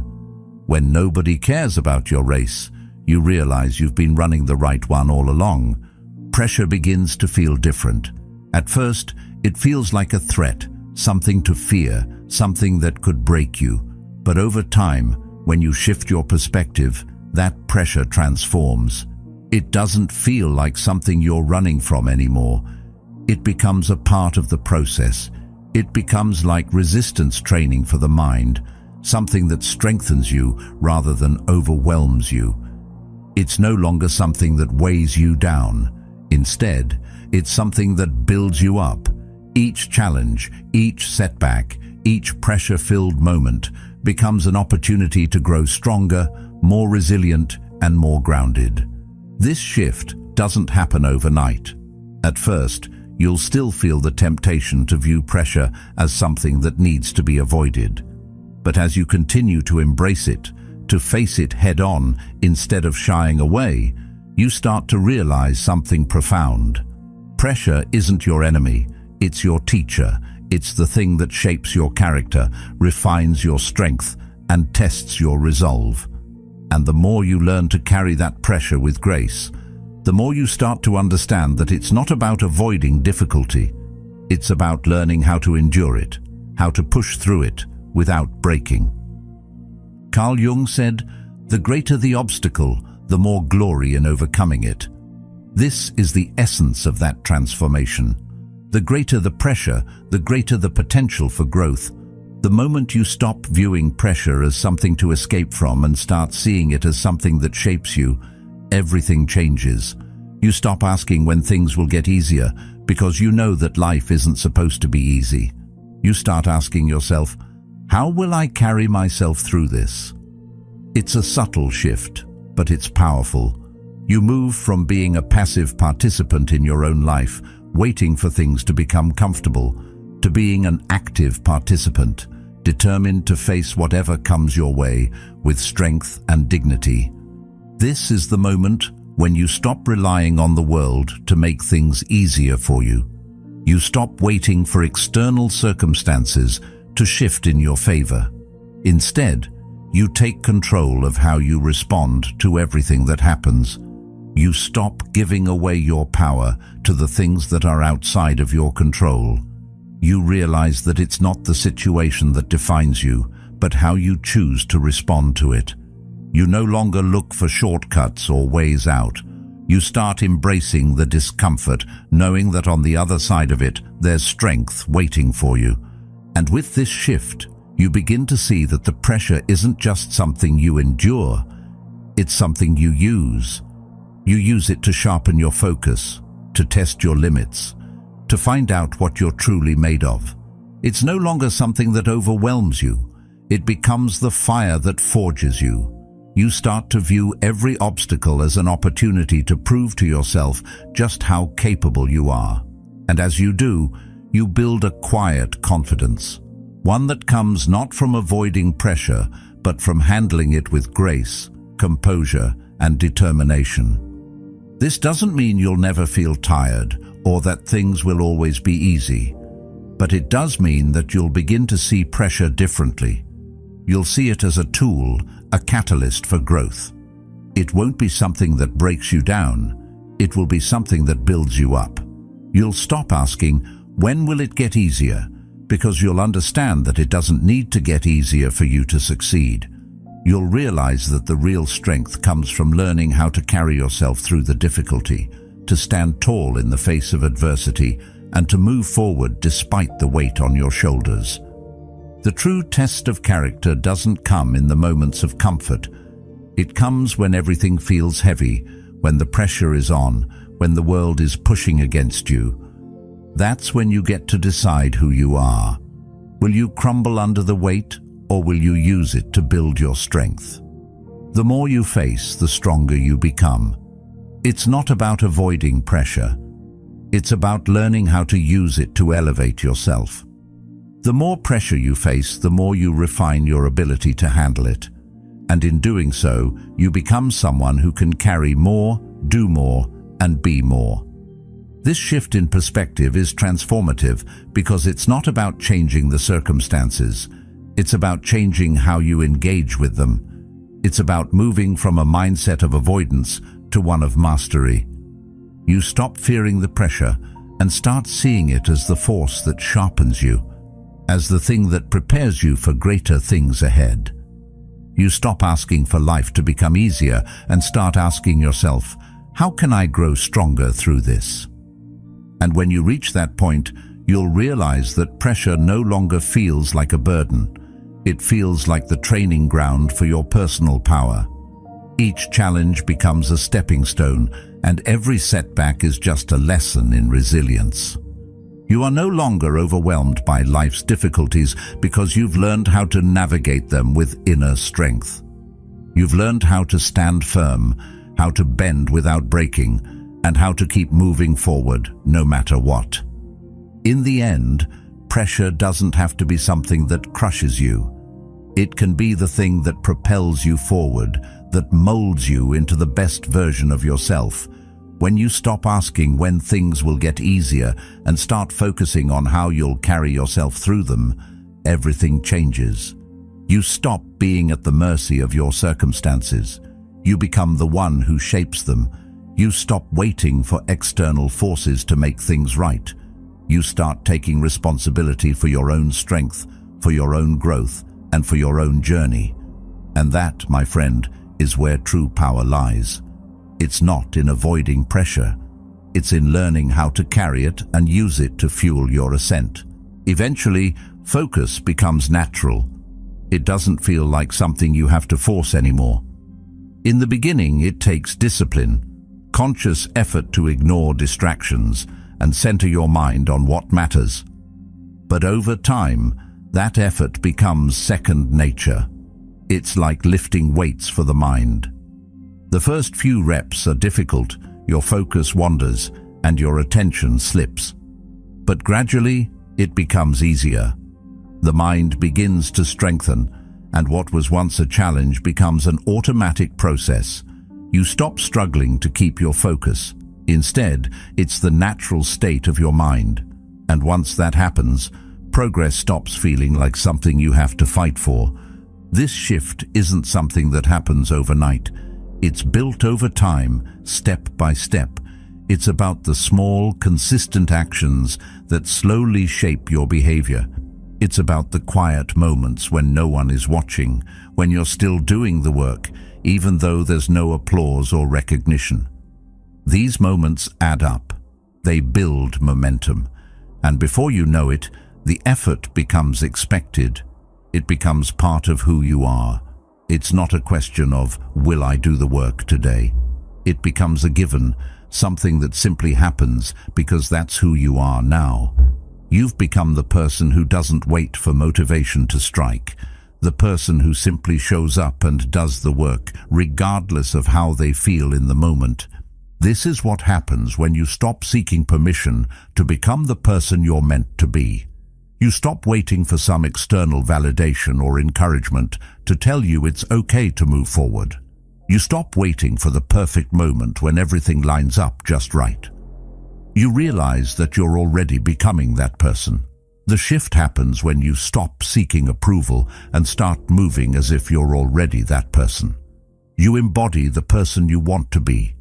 When nobody cares about your race, you realize you've been running the right one all along. pressure begins to feel different. At first, it feels like a threat, something to fear, something that could break you. But over time, when you shift your perspective, that pressure transforms. It doesn't feel like something you're running from anymore. It becomes a part of the process. It becomes like resistance training for the mind, something that strengthens you rather than overwhelms you. It's no longer something that weighs you down. Instead, it's something that builds you up. Each challenge, each setback, each pressure-filled moment becomes an opportunity to grow stronger, more resilient, and more grounded. This shift doesn't happen overnight. At first, you'll still feel the temptation to view pressure as something that needs to be avoided. But as you continue to embrace it, to face it head-on instead of shying away, you start to realize something profound. Pressure isn't your enemy, it's your teacher. It's the thing that shapes your character, refines your strength, and tests your resolve. And the more you learn to carry that pressure with grace, the more you start to understand that it's not about avoiding difficulty. It's about learning how to endure it, how to push through it without breaking. Carl Jung said, "The greater the obstacle, the more glory in overcoming it." This is the essence of that transformation. The greater the pressure, the greater the potential for growth. The moment you stop viewing pressure as something to escape from and start seeing it as something that shapes you, everything changes. You stop asking when things will get easier because you know that life isn't supposed to be easy. You start asking yourself, how will I carry myself through this? It's a subtle shift, but it's powerful. You move from being a passive participant in your own life, waiting for things to become comfortable, to being an active participant, determined to face whatever comes your way with strength and dignity. This is the moment when you stop relying on the world to make things easier for you. You stop waiting for external circumstances to shift in your favor. Instead, you take control of how you respond to everything that happens. You stop giving away your power to the things that are outside of your control. You realize that it's not the situation that defines you, but how you choose to respond to it. You no longer look for shortcuts or ways out. You start embracing the discomfort, knowing that on the other side of it, there's strength waiting for you. And with this shift, you begin to see that the pressure isn't just something you endure, it's something you use. You use it to sharpen your focus, to test your limits, to find out what you're truly made of. It's no longer something that overwhelms you. It becomes the fire that forges you. You start to view every obstacle as an opportunity to prove to yourself just how capable you are. And as you do, you build a quiet confidence, one that comes not from avoiding pressure, but from handling it with grace, composure, and determination. This doesn't mean you'll never feel tired or that things will always be easy, but it does mean that you'll begin to see pressure differently. You'll see it as a tool, a catalyst for growth. It won't be something that breaks you down. It will be something that builds you up. You'll stop asking, when will it get easier? Because you'll understand that it doesn't need to get easier for you to succeed. You'll realize that the real strength comes from learning how to carry yourself through the difficulty, to stand tall in the face of adversity, and to move forward despite the weight on your shoulders. The true test of character doesn't come in the moments of comfort. It comes when everything feels heavy, when the pressure is on, when the world is pushing against you. That's when you get to decide who you are. Will you crumble under the weight, or will you use it to build your strength? The more you face, the stronger you become. It's not about avoiding pressure. It's about learning how to use it to elevate yourself. The more pressure you face, the more you refine your ability to handle it. And in doing so, you become someone who can carry more, do more, and be more. This shift in perspective is transformative because it's not about changing the circumstances. It's about changing how you engage with them. It's about moving from a mindset of avoidance to one of mastery. You stop fearing the pressure and start seeing it as the force that sharpens you, as the thing that prepares you for greater things ahead. You stop asking for life to become easier and start asking yourself, how can I grow stronger through this? And when you reach that point, you'll realize that pressure no longer feels like a burden. It feels like the training ground for your personal power. Each challenge becomes a stepping stone, and every setback is just a lesson in resilience. You are no longer overwhelmed by life's difficulties because you've learned how to navigate them with inner strength. You've learned how to stand firm, how to bend without breaking, and how to keep moving forward no matter what. In the end, pressure doesn't have to be something that crushes you. It can be the thing that propels you forward, that molds you into the best version of yourself. When you stop asking when things will get easier and start focusing on how you'll carry yourself through them, everything changes. You stop being at the mercy of your circumstances. You become the one who shapes them. You stop waiting for external forces to make things right. You start taking responsibility for your own strength, for your own growth, and for your own journey. And that, my friend, is where true power lies. It's not in avoiding pressure. It's in learning how to carry it and use it to fuel your ascent. Eventually, focus becomes natural. It doesn't feel like something you have to force anymore. In the beginning, it takes discipline, conscious effort to ignore distractions and center your mind on what matters. But over time, that effort becomes second nature. It's like lifting weights for the mind. The first few reps are difficult, your focus wanders, and your attention slips. But gradually, it becomes easier. The mind begins to strengthen, and what was once a challenge becomes an automatic process. You stop struggling to keep your focus. Instead, it's the natural state of your mind. And once that happens, progress stops feeling like something you have to fight for. This shift isn't something that happens overnight. It's built over time, step by step. It's about the small, consistent actions that slowly shape your behavior. It's about the quiet moments when no one is watching, when you're still doing the work, even though there's no applause or recognition. These moments add up. They build momentum. And before you know it, the effort becomes expected. It becomes part of who you are. It's not a question of, will I do the work today? It becomes a given, something that simply happens because that's who you are now. You've become the person who doesn't wait for motivation to strike, the person who simply shows up and does the work, regardless of how they feel in the moment. This is what happens when you stop seeking permission to become the person you're meant to be. You stop waiting for some external validation or encouragement to tell you it's okay to move forward. You stop waiting for the perfect moment when everything lines up just right. You realize that you're already becoming that person. The shift happens when you stop seeking approval and start moving as if you're already that person. You embody the person you want to be.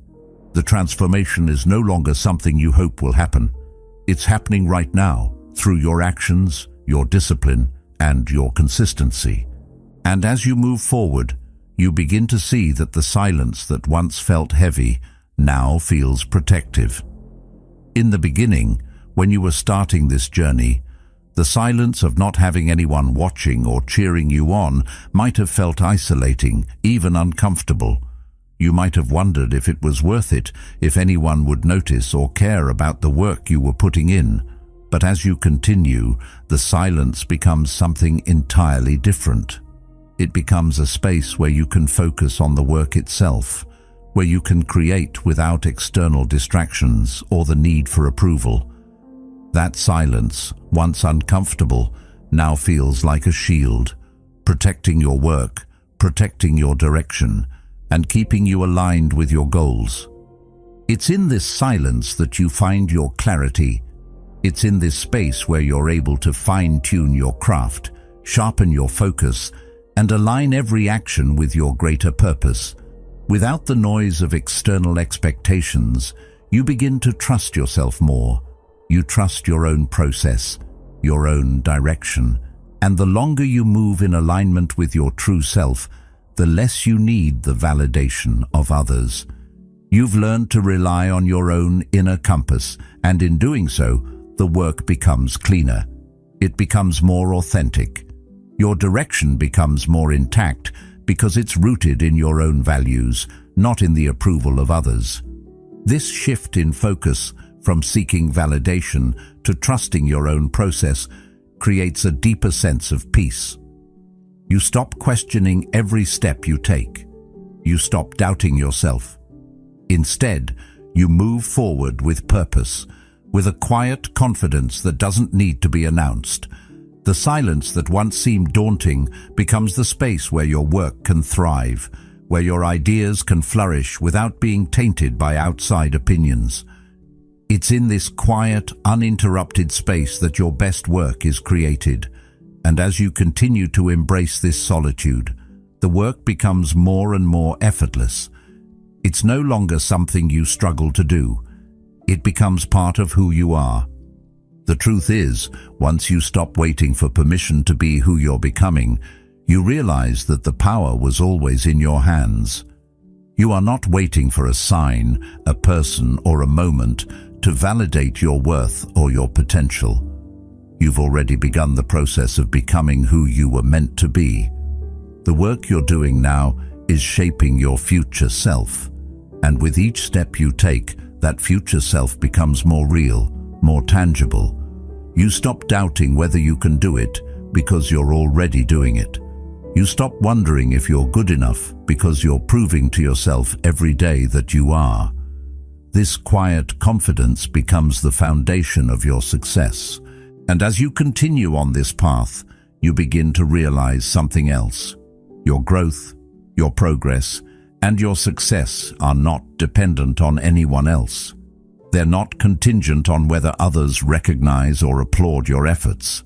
The transformation is no longer something you hope will happen. It's happening right now, through your actions, your discipline, and your consistency. And as you move forward, you begin to see that the silence that once felt heavy now feels protective. In the beginning, when you were starting this journey, the silence of not having anyone watching or cheering you on might have felt isolating, even uncomfortable. You might have wondered if it was worth it, if anyone would notice or care about the work you were putting in. But as you continue, the silence becomes something entirely different. It becomes a space where you can focus on the work itself, where you can create without external distractions or the need for approval. That silence, once uncomfortable, now feels like a shield, protecting your work, protecting your direction, and keeping you aligned with your goals. It's in this silence that you find your clarity. It's in this space where you're able to fine-tune your craft, sharpen your focus, and align every action with your greater purpose. Without the noise of external expectations, you begin to trust yourself more. You trust your own process, your own direction, and the longer you move in alignment with your true self, the less you need the validation of others. You've learned to rely on your own inner compass, and in doing so, the work becomes cleaner. It becomes more authentic. Your direction becomes more intact because it's rooted in your own values, not in the approval of others. This shift in focus from seeking validation to trusting your own process creates a deeper sense of peace. You stop questioning every step you take. You stop doubting yourself. Instead, you move forward with purpose, with a quiet confidence that doesn't need to be announced. The silence that once seemed daunting becomes the space where your work can thrive, where your ideas can flourish without being tainted by outside opinions. It's in this quiet, uninterrupted space that your best work is created. And as you continue to embrace this solitude, the work becomes more and more effortless. It's no longer something you struggle to do. It becomes part of who you are. The truth is, once you stop waiting for permission to be who you're becoming, you realize that the power was always in your hands. You are not waiting for a sign, a person, or a moment to validate your worth or your potential. You've already begun the process of becoming who you were meant to be. The work you're doing now is shaping your future self. And with each step you take, that future self becomes more real, more tangible. You stop doubting whether you can do it because you're already doing it. You stop wondering if you're good enough because you're proving to yourself every day that you are. This quiet confidence becomes the foundation of your success. And as you continue on this path, you begin to realize something else. Your growth, your progress, and your success are not dependent on anyone else. They're not contingent on whether others recognize or applaud your efforts.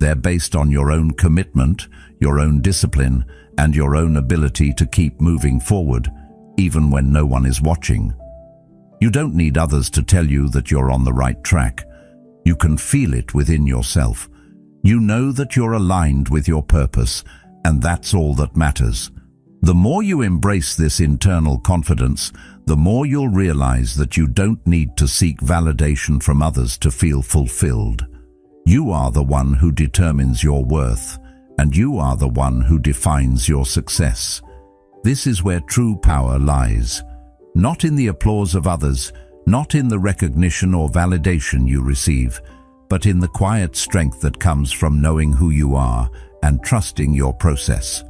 They're based on your own commitment, your own discipline, and your own ability to keep moving forward, even when no one is watching. You don't need others to tell you that you're on the right track. You can feel it within yourself. You know that you're aligned with your purpose, and that's all that matters. The more you embrace this internal confidence, the more you'll realize that you don't need to seek validation from others to feel fulfilled. You are the one who determines your worth, and you are the one who defines your success. This is where true power lies. Not in the applause of others, not in the recognition or validation you receive, but in the quiet strength that comes from knowing who you are and trusting your process.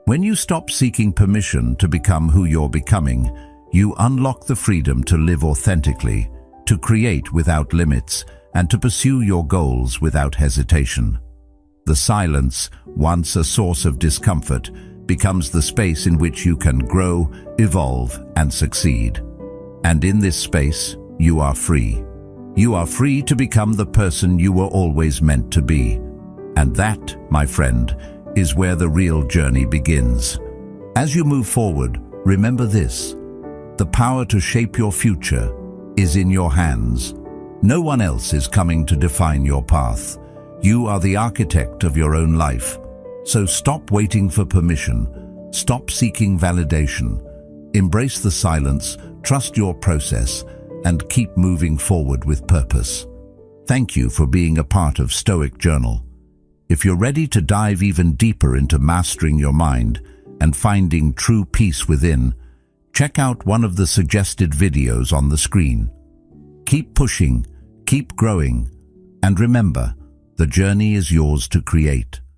When you stop seeking permission to become who you're becoming, you unlock the freedom to live authentically, to create without limits, and to pursue your goals without hesitation. The silence, once a source of discomfort, becomes the space in which you can grow, evolve, and succeed. And in this space, you are free. You are free to become the person you were always meant to be. And that, my friend, is where the real journey begins. As you move forward, remember this: the power to shape your future is in your hands. No one else is coming to define your path. You are the architect of your own life. So stop waiting for permission. Stop seeking validation. Embrace the silence, trust your process, and keep moving forward with purpose. Thank you for being a part of Stoic Journal. If you're ready to dive even deeper into mastering your mind and finding true peace within, check out one of the suggested videos on the screen. Keep pushing, keep growing, and remember, the journey is yours to create.